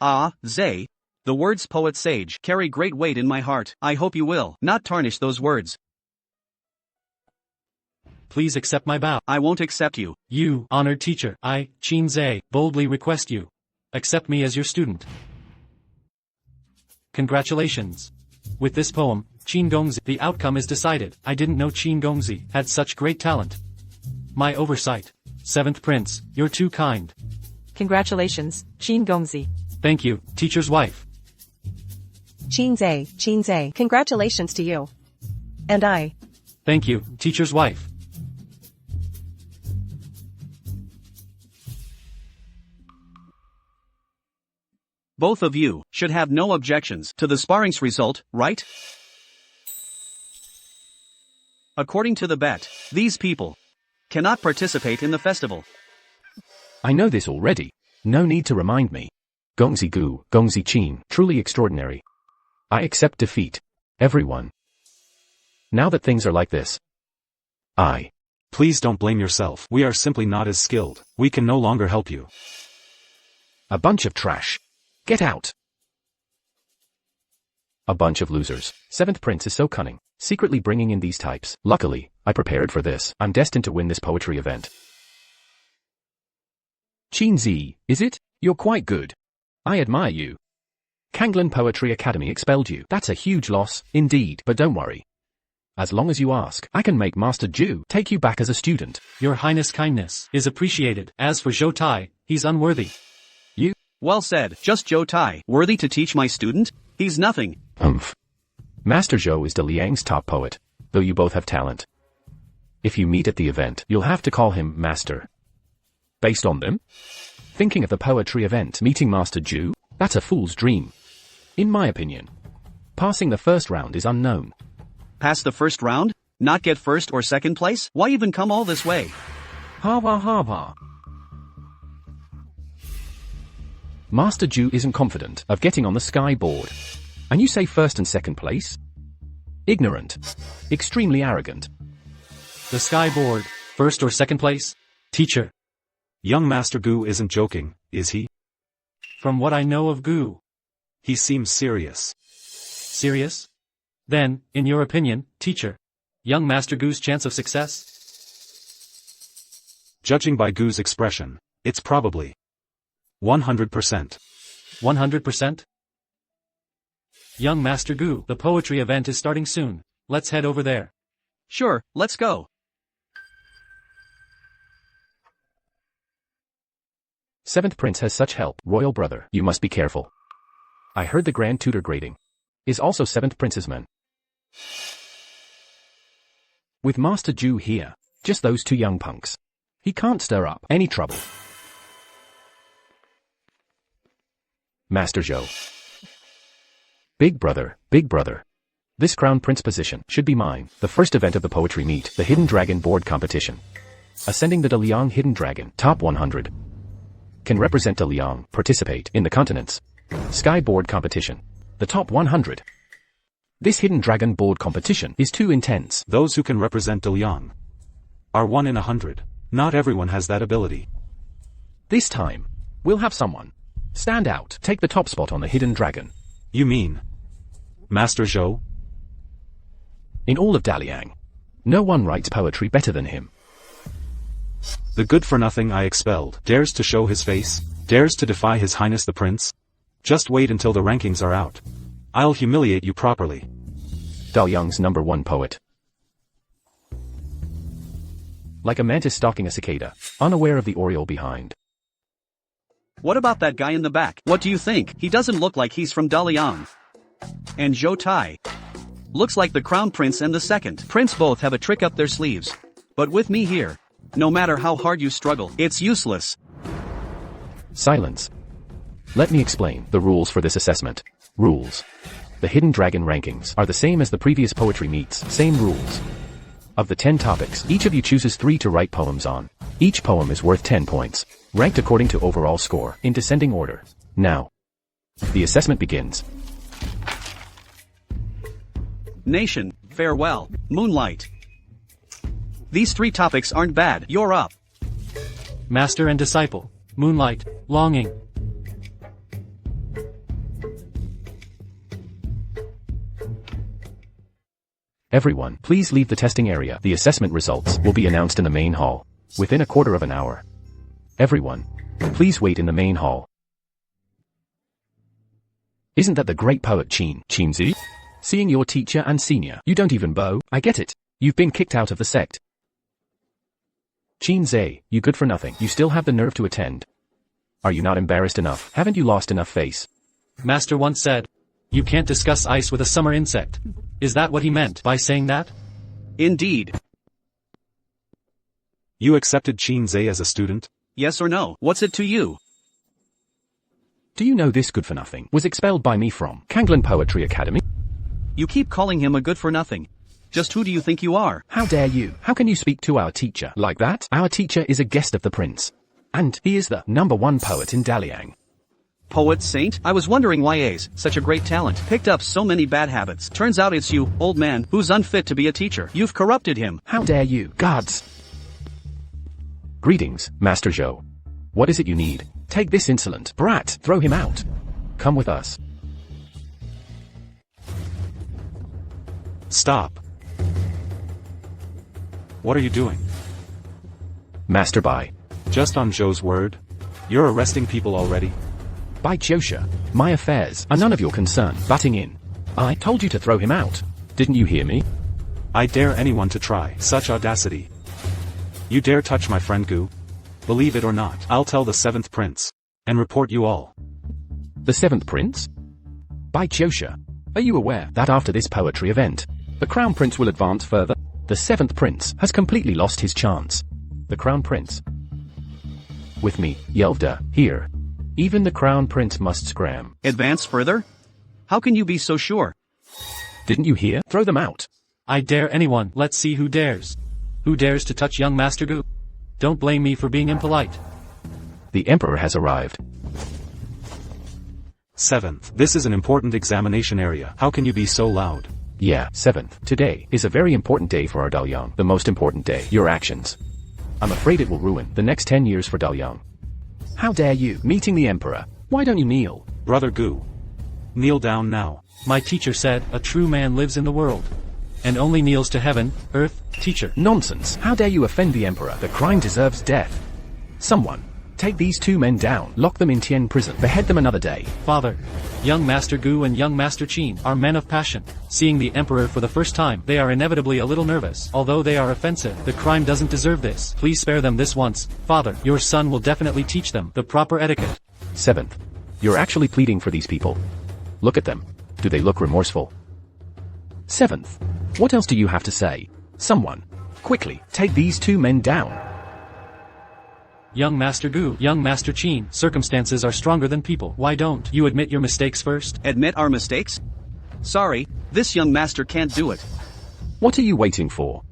Ah, Zay. The words poet sage carry great weight in my heart. I hope you will not tarnish those words. Please accept my bow. I won't accept you. You, honored teacher, I, Qin Zhe, boldly request you. Accept me as your student. Congratulations. With this poem, Qin Gongzi, the outcome is decided. I didn't know Qin Gongzi had such great talent. My oversight. Seventh Prince, you're too kind. Congratulations, Qin Gongzi. Thank you, teacher's wife. Qin, congratulations to you. And I. Thank you, teacher's wife. Both of you should have no objections to the sparring's result, right? According to the bet, these people cannot participate in the festival. I know this already. No need to remind me. Gongzi Gu, Gongzi Qin, truly extraordinary. I accept defeat. Everyone. Now that things are like this. Please don't blame yourself. We are simply not as skilled. We can no longer help you. A bunch of trash. Get out. A bunch of losers. Seventh Prince is so cunning, secretly bringing in these types. Luckily, I prepared for this. I'm destined to win this poetry event. Qinzi, is it? You're quite good. I admire you. Kanglan Poetry Academy expelled you. That's a huge loss, indeed, but don't worry. As long as you ask, I can make Master Zhu take you back as a student. Your Highness' kindness is appreciated. As for Zhou Tai, he's unworthy. Well said. Just Zhou Tai, worthy to teach my student? He's nothing. Master Zhou is De Liang's top poet, though you both have talent. If you meet at the event, you'll have to call him Master. Based on them? Thinking of the poetry event, meeting Master Zhu? That's a fool's dream. In my opinion. Passing the first round is unknown. Pass the first round? Not get first or second place? Why even come all this way? Ha. Master Zhu isn't confident of getting on the sky board. And you say first and second place? Ignorant. Extremely arrogant. The sky board, first or second place? Teacher. Young Master Gu isn't joking, is he? From what I know of Gu. He seems serious. Serious? Then, in your opinion, teacher, young Master Gu's chance of success? Judging by Gu's expression, it's probably 100%. 100%? Young Master Gu, the poetry event is starting soon. Let's head over there. Sure, let's go. Seventh Prince has such help. Royal brother, you must be careful. I heard the Grand Tutor grading is also Seventh Prince's man. With Master Zhu here, just those two young punks. He can't stir up any trouble. Master Zhou. Big brother. This Crown Prince position should be mine. The first event of the poetry meet, the Hidden Dragon Board Competition. Ascending the De Liang Hidden Dragon, top 100. Can represent De Liang, participate in the continents. Sky Board Competition. The top 100. This Hidden Dragon Board Competition is too intense. Those who can represent De Liang are 1 in 100. Not everyone has that ability. This time, we'll have someone stand out, take the top spot on the Hidden Dragon. You mean Master Zhou? In all of Daliang, no one writes poetry better than him. The good-for-nothing I expelled dares to show his face, dares to defy His Highness the Prince. Just wait until the rankings are out. I'll humiliate you properly. Daliang's #1 poet. Like a mantis stalking a cicada, unaware of the oriole behind. What about that guy in the back? What do you think? He doesn't look like he's from Daliang. And Zhou Tai. Looks like the Crown Prince and the second Prince both have a trick up their sleeves. But with me here, no matter how hard you struggle, it's useless. Silence. Let me explain the rules for this assessment. Rules. The Hidden Dragon rankings are the same as the previous poetry meets, same rules. Of the 10 topics, each of you chooses 3 to write poems on. Each poem is worth 10 points, ranked according to overall score, in descending order. Now, the assessment begins. Nation, farewell, moonlight. These 3 topics aren't bad. You're up. Master and disciple. Moonlight. Longing. Everyone, please leave the testing area. The assessment results will be announced in the main hall within a quarter of an hour. Everyone, please wait in the main hall. Isn't that the great poet Qinzi? Seeing your teacher and senior, you don't even bow. I get it. You've been kicked out of the sect. Qinzi, you good for nothing. You still have the nerve to attend. Are you not embarrassed enough? Haven't you lost enough face? Master once said, you can't discuss ice with a summer insect. Is that what he meant by saying that? Indeed. You accepted Qinzi as a student? Yes or no? What's it to you? Do you know this good for nothing was expelled by me from Kanglan Poetry Academy? You keep calling him a good for nothing. Just who do you think you are? How dare you? How can you speak to our teacher like that? Our teacher is a guest of the prince. And he is the #1 poet in Daliang. Poet saint? I was wondering why A's, such a great talent, picked up so many bad habits. Turns out it's you, old man, who's unfit to be a teacher. You've corrupted him. How dare you? Guards! Greetings, Master Zhou. What is it you need? Take this insolent brat, throw him out. Come with us. Stop. What are you doing? Master Bai. Just on Zhou's word? You're arresting people already? By Josha, my affairs are none of your concern. Butting in. I told you to throw him out. Didn't you hear me? I dare anyone to try such audacity. You dare touch my friend Gu? Believe it or not, I'll tell the 7th prince. And report you all. The 7th prince? By Josha, are you aware that after this poetry event, the Crown Prince will advance further? The 7th prince has completely lost his chance. The Crown Prince. With me, Yelvda, here. Even the Crown Prince must scram. Advance further? How can you be so sure? Didn't you hear? Throw them out. I dare anyone. Let's see who dares. Who dares to touch young Master Gu? Don't blame me for being impolite. The Emperor has arrived. 7th, this is an important examination area. How can you be so loud? Yeah, 7th. Today is a very important day for our Daliang. The most important day. Your actions. I'm afraid it will ruin the next 10 years for Daliang. How dare you? Meeting the Emperor. Why don't you kneel? Brother Gu. Kneel down now. My teacher said, a true man lives in the world. And only kneels to heaven, earth, teacher. Nonsense. How dare you offend the Emperor? The crime deserves death. Someone, take these 2 men down, lock them in Tian prison, behead them another day. Father, young Master Gu and young Master Qin are men of passion. Seeing the Emperor for the first time, they are inevitably a little nervous. Although they are offensive, the crime doesn't deserve this. Please spare them this once. Father, your son will definitely teach them the proper etiquette. 7th, you're actually pleading for these people. Look at them. Do they look remorseful? 7th, what else do you have to say? Someone, quickly, take these 2 men down. Young Master Gu, young Master Qin, circumstances are stronger than people. Why don't you admit your mistakes first? Admit our mistakes? Sorry, this young master can't do it. What are you waiting for?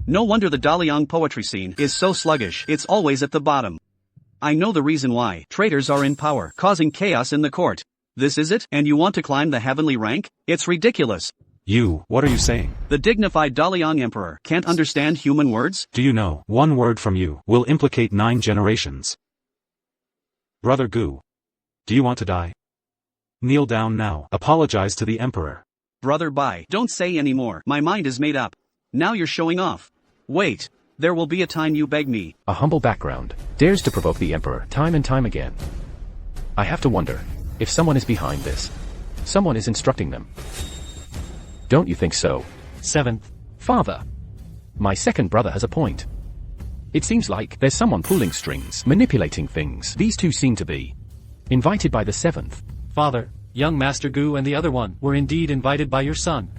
No wonder the Daliang poetry scene is so sluggish. It's always at the bottom. I know the reason why. Traitors are in power, causing chaos in the court. This is it? And you want to climb the heavenly rank? It's ridiculous. You, what are you saying? The dignified Daliang Emperor can't understand human words? Do you know, 1 word from you will implicate 9 generations. Brother Gu. Do you want to die? Kneel down now. Apologize to the Emperor. Brother, bye. Don't say anymore. My mind is made up. Now you're showing off. Wait. There will be a time you beg me. A humble background dares to provoke the emperor time and time again. I have to wonder if someone is behind this. Someone is instructing them. Don't you think so? 7th. Father. My second brother has a point. It seems like there's someone pulling strings, manipulating things. These two seem to be invited by the 7th. Father, young Master Gu and the other one were indeed invited by your son.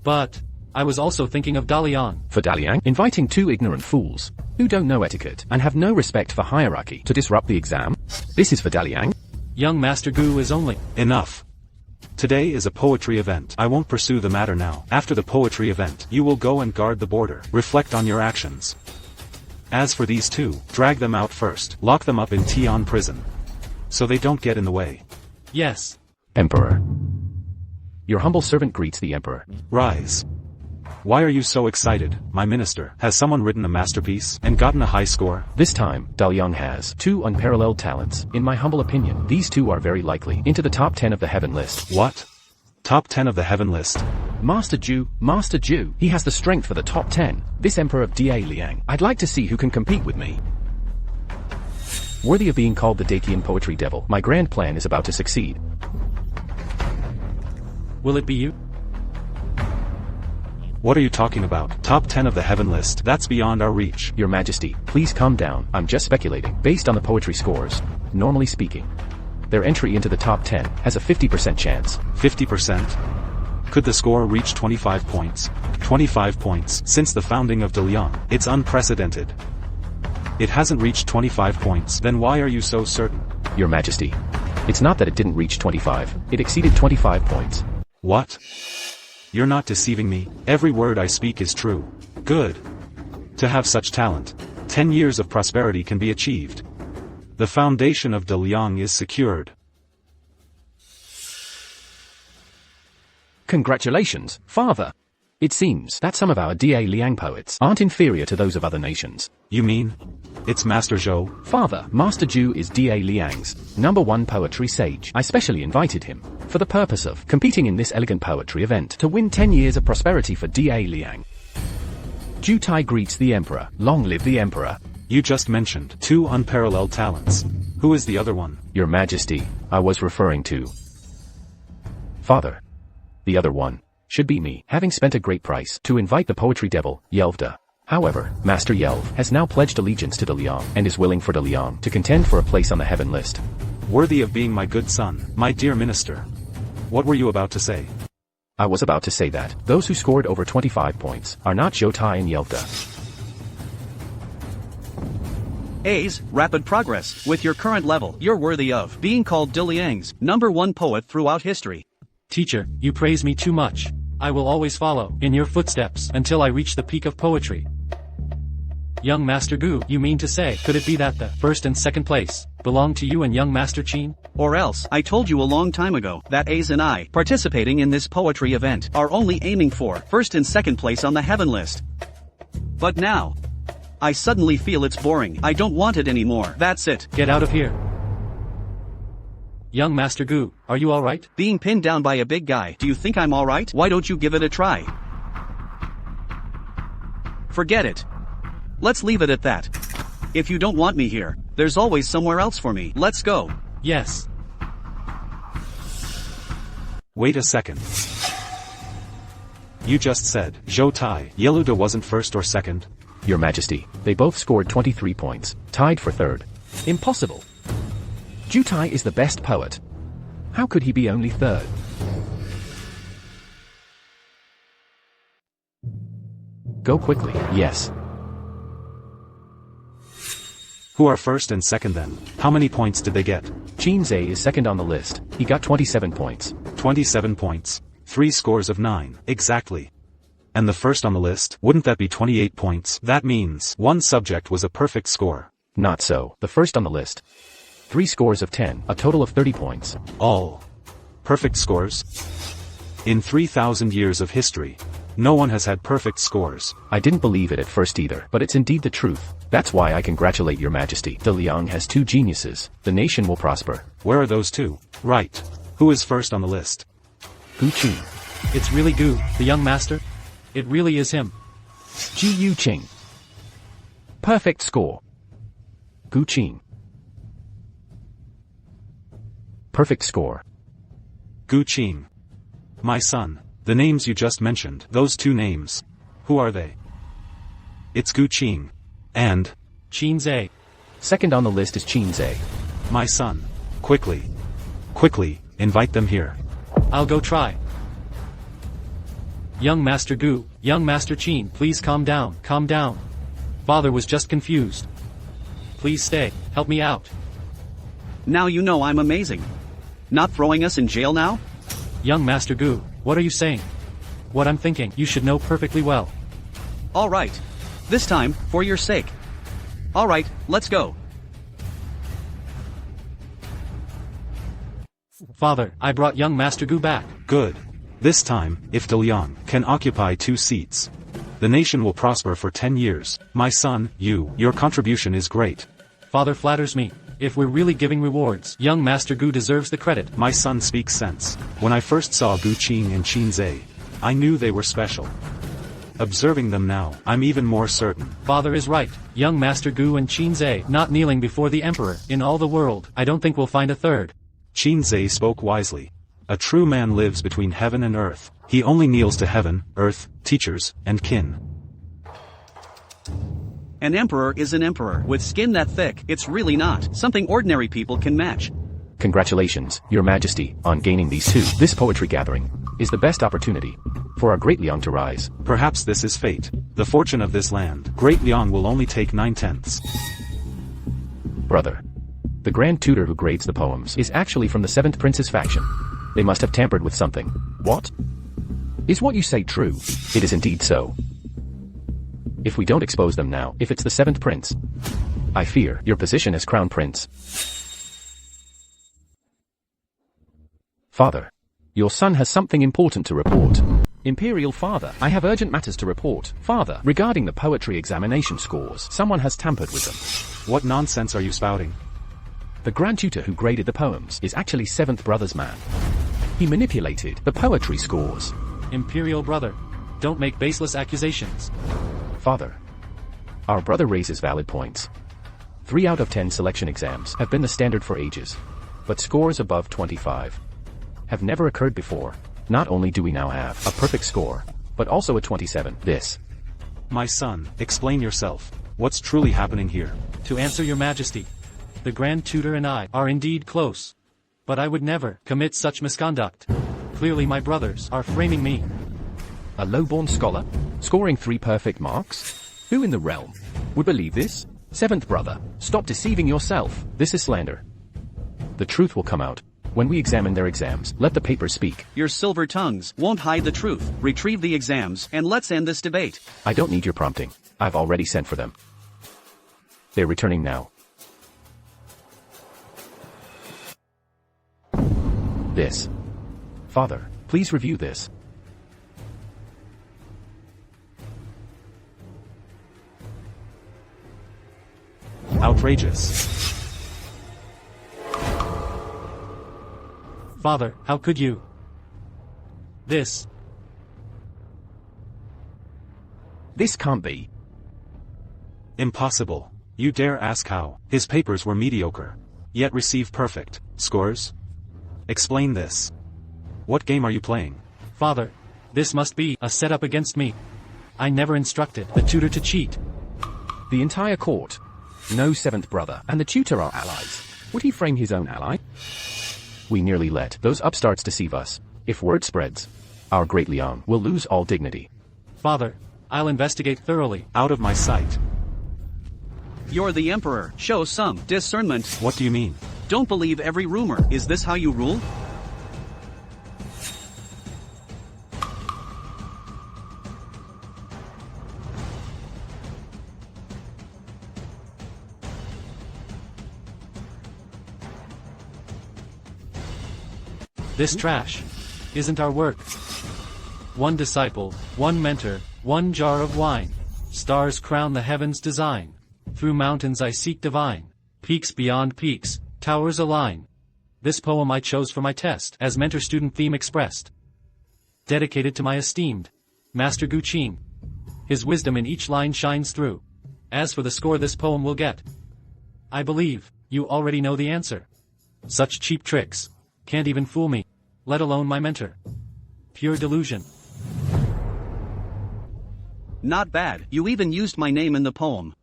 But I was also thinking of Dalian. For Dalian, inviting two ignorant fools who don't know etiquette and have no respect for hierarchy to disrupt the exam? This is for Dalian. Young Master Gu is only... Enough. Today is a poetry event. I won't pursue the matter now. After the poetry event, you will go and guard the border. Reflect on your actions. As for these two, drag them out first. Lock them up in Tian prison. So they don't get in the way. Yes. Emperor. Your humble servant greets the Emperor. Rise. Why are you so excited, my minister? Has someone written a masterpiece and gotten a high score? This time, Dalian has two unparalleled talents. In my humble opinion, these two are very likely into the top 10 of the heaven list. What? Top 10 of the heaven list? Master Ju, he has the strength for the top 10. This Emperor of Da Liang. I'd like to see who can compete with me. Worthy of being called the Dacian Poetry Devil, my grand plan is about to succeed. Will it be you? What are you talking about? Top 10 of the heaven list? That's beyond our reach. Your Majesty, please calm down. I'm just speculating, based on the poetry scores. Normally speaking, their entry into the top 10 has a 50% chance. 50%? Could the score reach 25 points? 25 points. Since the founding of Dalian, it's unprecedented. It hasn't reached 25 points. Then why are you so certain? Your Majesty, it's not that it didn't reach 25. It exceeded 25 points. What? You're not deceiving me. Every word I speak is true. Good. To have such talent, 10 years of prosperity can be achieved. The foundation of Dalian is secured. Congratulations, Father. It seems that some of our Da Liang poets aren't inferior to those of other nations. You mean? It's Master Zhou? Father, Master Ju is Da Liang's #1 poetry sage. I specially invited him for the purpose of competing in this elegant poetry event to win 10 years of prosperity for Da Liang. Ju Tai greets the Emperor. Long live the Emperor. You just mentioned two unparalleled talents. Who is the other one? Your Majesty, I was referring to Father. The other one should be me, having spent a great price to invite the poetry devil, Yelvda. However, Master Yelv has now pledged allegiance to Dalian and is willing for Dalian to contend for a place on the heaven list. Worthy of being my good son, my dear minister. What were you about to say? I was about to say that those who scored over 25 points are not Zhou Tai and Yelvda. A's, rapid progress. With your current level, you're worthy of being called Daliang's #1 poet throughout history. Teacher, you praise me too much. I will always follow in your footsteps until I reach the peak of poetry. Young Master Gu, you mean to say, could it be that the first and second place belong to you and young Master Qin? Or else, I told you a long time ago that A's and I, participating in this poetry event, are only aiming for first and second place on the heaven list. But now, I suddenly feel it's boring. I don't want it anymore. That's it. Get out of here. Young Master Gu, are you alright? Being pinned down by a big guy, do you think I'm alright? Why don't you give it a try? Forget it. Let's leave it at that. If you don't want me here, there's always somewhere else for me. Let's go. Yes. Wait a second. You just said, Zhou Tai, Yelvda wasn't first or second? Your Majesty, they both scored 23 points, tied for third. Impossible. Zhou Tai is the best poet. How could he be only third? Go quickly, yes. Who are first and second then? How many points did they get? Qin Zhe is second on the list. He got 27 points. 27 points. 3 scores of 9. Exactly. And the first on the list, wouldn't that be 28 points? That means one subject was a perfect score. Not so. The first on the list, 3 scores of 10, a total of 30 points. All perfect scores? In 3,000 years of history, no one has had perfect scores. I didn't believe it at first either, but it's indeed the truth. That's why I congratulate your Majesty. Dalian has 2 geniuses. The nation will prosper. Where are those 2? Right. Who is first on the list? Gu Qin. It's really Gu, the young master? It really is him. Gu Qing. Perfect score. Gu Qing. Perfect score. Gu Qing. My son, the names you just mentioned, those two names. Who are they? It's Gu Qing. And? Qin Zhe. Second on the list is Qin Zhe. My son. Quickly. Quickly, invite them here. I'll go try. Young Master Gu, young Master Qin, please calm down, calm down. Father was just confused. Please stay, help me out. Now you know I'm amazing. Not throwing us in jail now? Young Master Gu, what are you saying? What I'm thinking, you should know perfectly well. All right. This time, for your sake. All right, let's go. Father, I brought young Master Gu back. Good. This time, if De Liang can occupy 2 seats, the nation will prosper for 10 years. My son, your contribution is great. Father flatters me. If we're really giving rewards, young Master Gu deserves the credit. My son speaks sense. When I first saw Gu Qing and Qin Zhe, I knew they were special. Observing them now, I'm even more certain. Father is right. Young Master Gu and Qin Zhe not kneeling before the Emperor. In all the world, I don't think we'll find a third. Qin Zhe spoke wisely. A true man lives between heaven and earth. He only kneels to heaven, earth, teachers, and kin. An emperor is an emperor. With skin that thick, it's really not something ordinary people can match. Congratulations, Your Majesty, on gaining these two. This poetry gathering is the best opportunity for our Great Liang to rise. Perhaps this is fate. The fortune of this land. Great Liang will only take 9/10. Brother. The Grand Tutor who grades the poems is actually from the 7th Prince's faction. They must have tampered with something. What? Is what you say true? It is indeed so. If we don't expose them now, if it's the 7th Prince, I fear your position as Crown Prince. Father. Your son has something important to report. Imperial Father, I have urgent matters to report. Father, regarding the poetry examination scores, someone has tampered with them. What nonsense are you spouting? The Grand Tutor who graded the poems is actually 7th Brother's man. He manipulated the poetry scores. Imperial brother, don't make baseless accusations. Father. Our brother raises valid points. 3 out of 10 selection exams have been the standard for ages. But scores above 25 have never occurred before. Not only do we now have a perfect score, but also a 27. This. My son, explain yourself. What's truly happening here? To answer Your Majesty, the Grand Tutor and I are indeed close. But I would never commit such misconduct. Clearly my brothers are framing me. A low-born scholar? Scoring 3 perfect marks? Who in the realm would believe this? 7th Brother, stop deceiving yourself. This is slander. The truth will come out when we examine their exams. Let the papers speak. Your silver tongues won't hide the truth. Retrieve the exams, and let's end this debate. I don't need your prompting. I've already sent for them. They're returning now. This. Father, please review this. Outrageous. Father, how could you? This can't be. Impossible. You dare ask how? His papers were mediocre. Yet receive perfect scores? Explain this. What game are you playing? Father, this must be a setup against me. I never instructed the tutor to cheat. The entire court. No 7th Brother and the tutor are allies. Would he frame his own ally? We nearly let those upstarts deceive us. If word spreads, our Great Liang will lose all dignity. Father, I'll investigate thoroughly. Out of my sight. You're the Emperor. Show some discernment. What do you mean? Don't believe every rumor. Is this how you rule? This trash isn't our work. 1 disciple, 1 mentor, 1 jar of wine. Stars crown the heavens' design. Through mountains I seek divine. Peaks beyond peaks, towers align. This poem I chose for my test, as mentor-student theme expressed. dedicated to my esteemed Master Gu Qing. His wisdom in each line shines through. As for the score this poem will get, I believe you already know the answer. Such cheap tricks can't even fool me, let alone my mentor. Pure delusion. Not bad, you even used my name in the poem.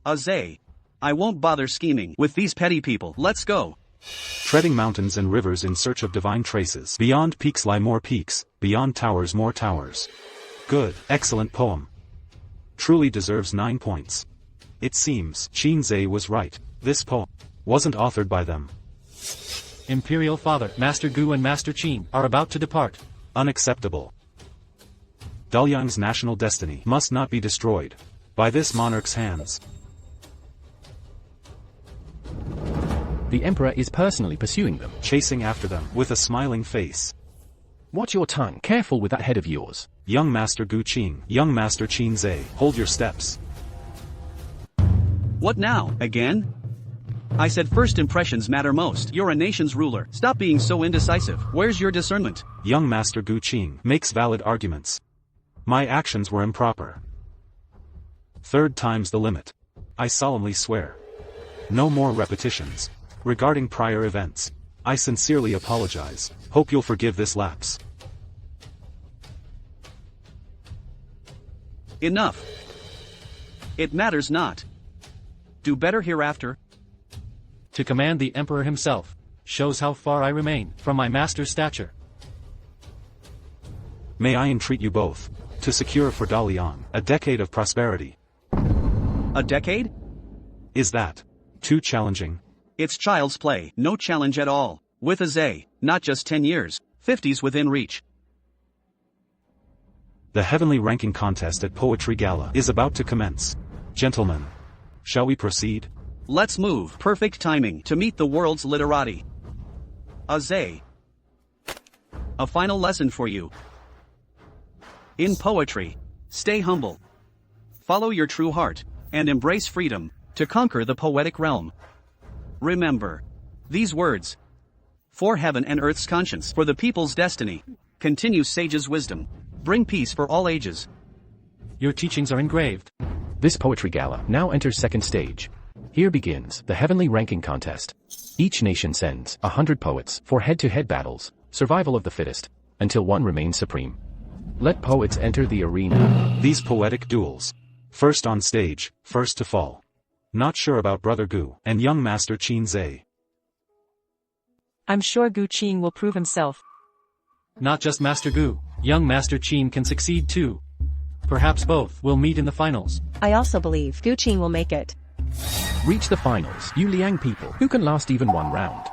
Azay. I won't bother scheming with these petty people, let's go. Treading mountains and rivers in search of divine traces. Beyond peaks lie more peaks, beyond towers more towers. Good, excellent poem. Truly deserves 9 points. It seems Qin Zhe was right. This poem wasn't authored by them. Imperial Father, Master Gu and Master Qin are about to depart. Unacceptable. Duliang's national destiny must not be destroyed by this monarch's hands. The Emperor is personally pursuing them. Chasing after them with a smiling face. Watch your tongue, careful with that head of yours. Young Master Gu Qing, young Master Qin Zhe, hold your steps. What now, again? I said first impressions matter most. You're a nation's ruler. Stop being so indecisive. Where's your discernment? Young Master Gu Qing makes valid arguments. My actions were improper. 3rd time's the limit. I solemnly swear. No more repetitions. Regarding prior events, I sincerely apologize. Hope you'll forgive this lapse. Enough. It matters not. Do better hereafter. To command the Emperor himself shows how far I remain from my master's stature. May I entreat you both to secure for Daliang a decade of prosperity. A decade? Is that too challenging? It's child's play, no challenge at all. With Azay, not just 10 years, 50's within reach. The heavenly ranking contest at Poetry Gala is about to commence. Gentlemen, shall we proceed? Let's move. Perfect timing to meet the world's literati. Azay. A final lesson for you. In poetry, stay humble. Follow your true heart, and embrace freedom to conquer the poetic realm. Remember these words. For heaven and earth's conscience, for the people's destiny. Continue sage's wisdom. Bring peace for all ages. Your teachings are engraved. This poetry gala now enters 2nd stage. Here begins the heavenly ranking contest. Each nation sends 100 poets for head-to-head battles, survival of the fittest, until one remains supreme. Let poets enter the arena. These poetic duels. First on stage, first to fall. Not sure about Brother Gu and young Master Qin Zhe. I'm sure Gu Qing will prove himself. Not just Master Gu, young Master Qin can succeed too. Perhaps both will meet in the finals. I also believe Gu Qing will make it. Reach the finals, you Liang people, who can last even 1 round.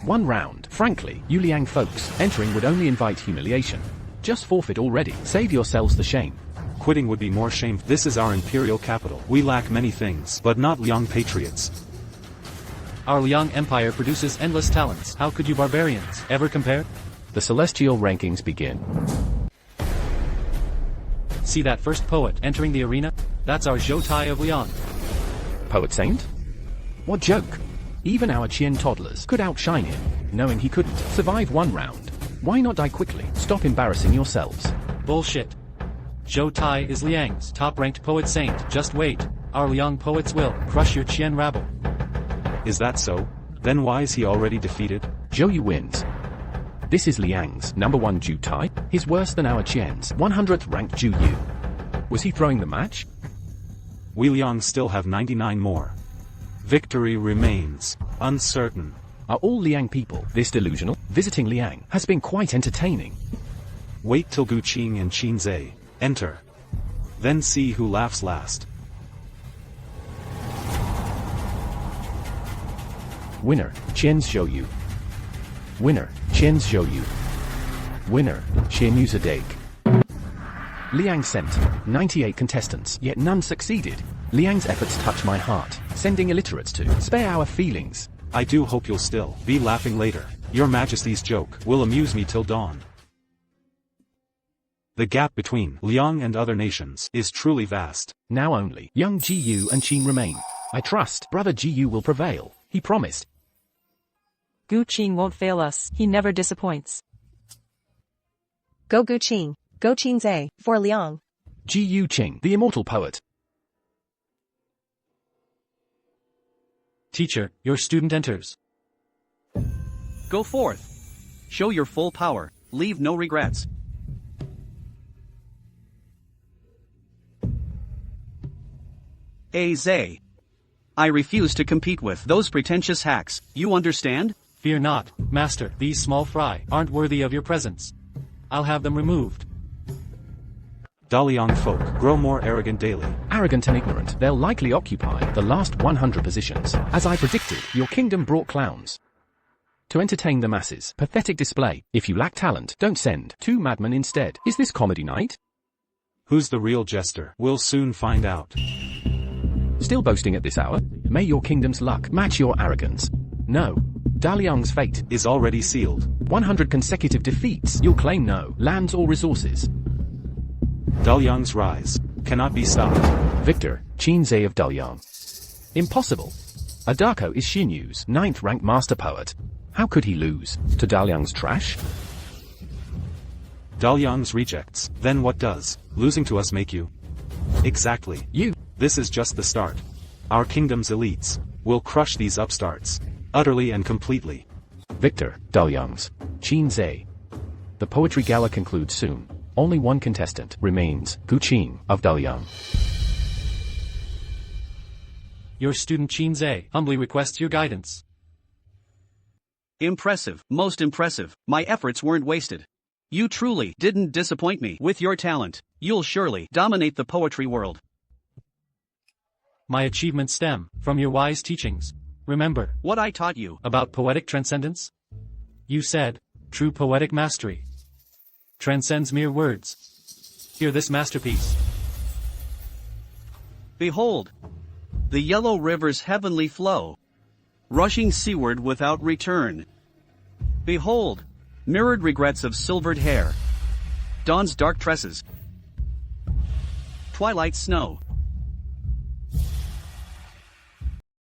1 round, frankly, you Liang folks, entering would only invite humiliation. Just forfeit already, save yourselves the shame. Quitting would be more shameful. This is our imperial capital. We lack many things, but not Liang patriots. Our Liang Empire produces endless talents. How could you barbarians ever compare? The celestial rankings begin. See that first poet entering the arena? That's our Zhou Tai of Liang. Poet Saint? What joke? Even our Qian toddlers could outshine him, knowing he couldn't survive 1 round. Why not die quickly? Stop embarrassing yourselves. Bullshit. Zhou Tai is Liang's top-ranked poet saint. Just wait. Our Liang poets will crush your Qian rabble. Is that so? Then why is he already defeated? Zhou Yu wins. This is Liang's #1 Zhou Tai. He's worse than our Qian's 100th ranked Zhou Yu. Was he throwing the match? We Liang still have 99 more. Victory remains uncertain. Are all Liang people this delusional? Visiting Liang has been quite entertaining. Wait till Gu Qing and Qin Zhe enter. Then see who laughs last. Winner, Qian Zhou Yu. Winner, Qian Zhou Yu. Winner, Qian Yu Zedek. Liang sent 98 contestants, yet none succeeded. Liang's efforts touch my heart, sending illiterates to spare our feelings. I do hope you'll still be laughing later. Your Majesty's joke will amuse me till dawn. The gap between Liang and other nations is truly vast. Now only young Ji Yu and Qin remain. I trust brother Ji Yu will prevail. He promised. Gu Qing won't fail us. He never disappoints. Go Gu Qing, Go Qin Zai, for Liang. Gu Qing, the immortal poet. Teacher, your student enters. Go forth. Show your full power, leave no regrets. Zay. I refuse to compete with those pretentious hacks, you understand? Fear not, master, these small fry aren't worthy of your presence. I'll have them removed. Daliang folk grow more arrogant daily. Arrogant and ignorant, they'll likely occupy the last 100 positions. As I predicted, your kingdom brought clowns to entertain the masses. Pathetic display. If you lack talent, don't send 2 madmen instead. Is this comedy night? Who's the real jester? We'll soon find out. Still boasting at this hour? May your kingdom's luck match your arrogance. No. Daliang's fate Is already sealed. 100 consecutive defeats. You'll claim no lands or resources. Daliang's rise cannot be stopped. Victor, Qinzai of Daliang. Impossible. Adako is Xinyu's 9th ranked master poet. How could he lose to Daliang's trash? Daliang's rejects. Then what does losing to us make you? Exactly. You. This is just the start. Our kingdom's elites will crush these upstarts utterly and completely. Victor, Daliang's Qinzai. The poetry gala concludes soon. Only one contestant remains, Gu Qing of Daliang. Your student Qinzai humbly requests your guidance. Impressive, most impressive. My efforts weren't wasted. You truly didn't disappoint me. With your talent, you'll surely dominate the poetry world. My achievements stem from your wise teachings. Remember What I taught you. about poetic transcendence? You said, true poetic mastery transcends mere words. Hear this masterpiece. Behold, the yellow river's heavenly flow, rushing seaward without return. Behold, mirrored regrets of silvered hair, dawn's dark tresses, twilight snow.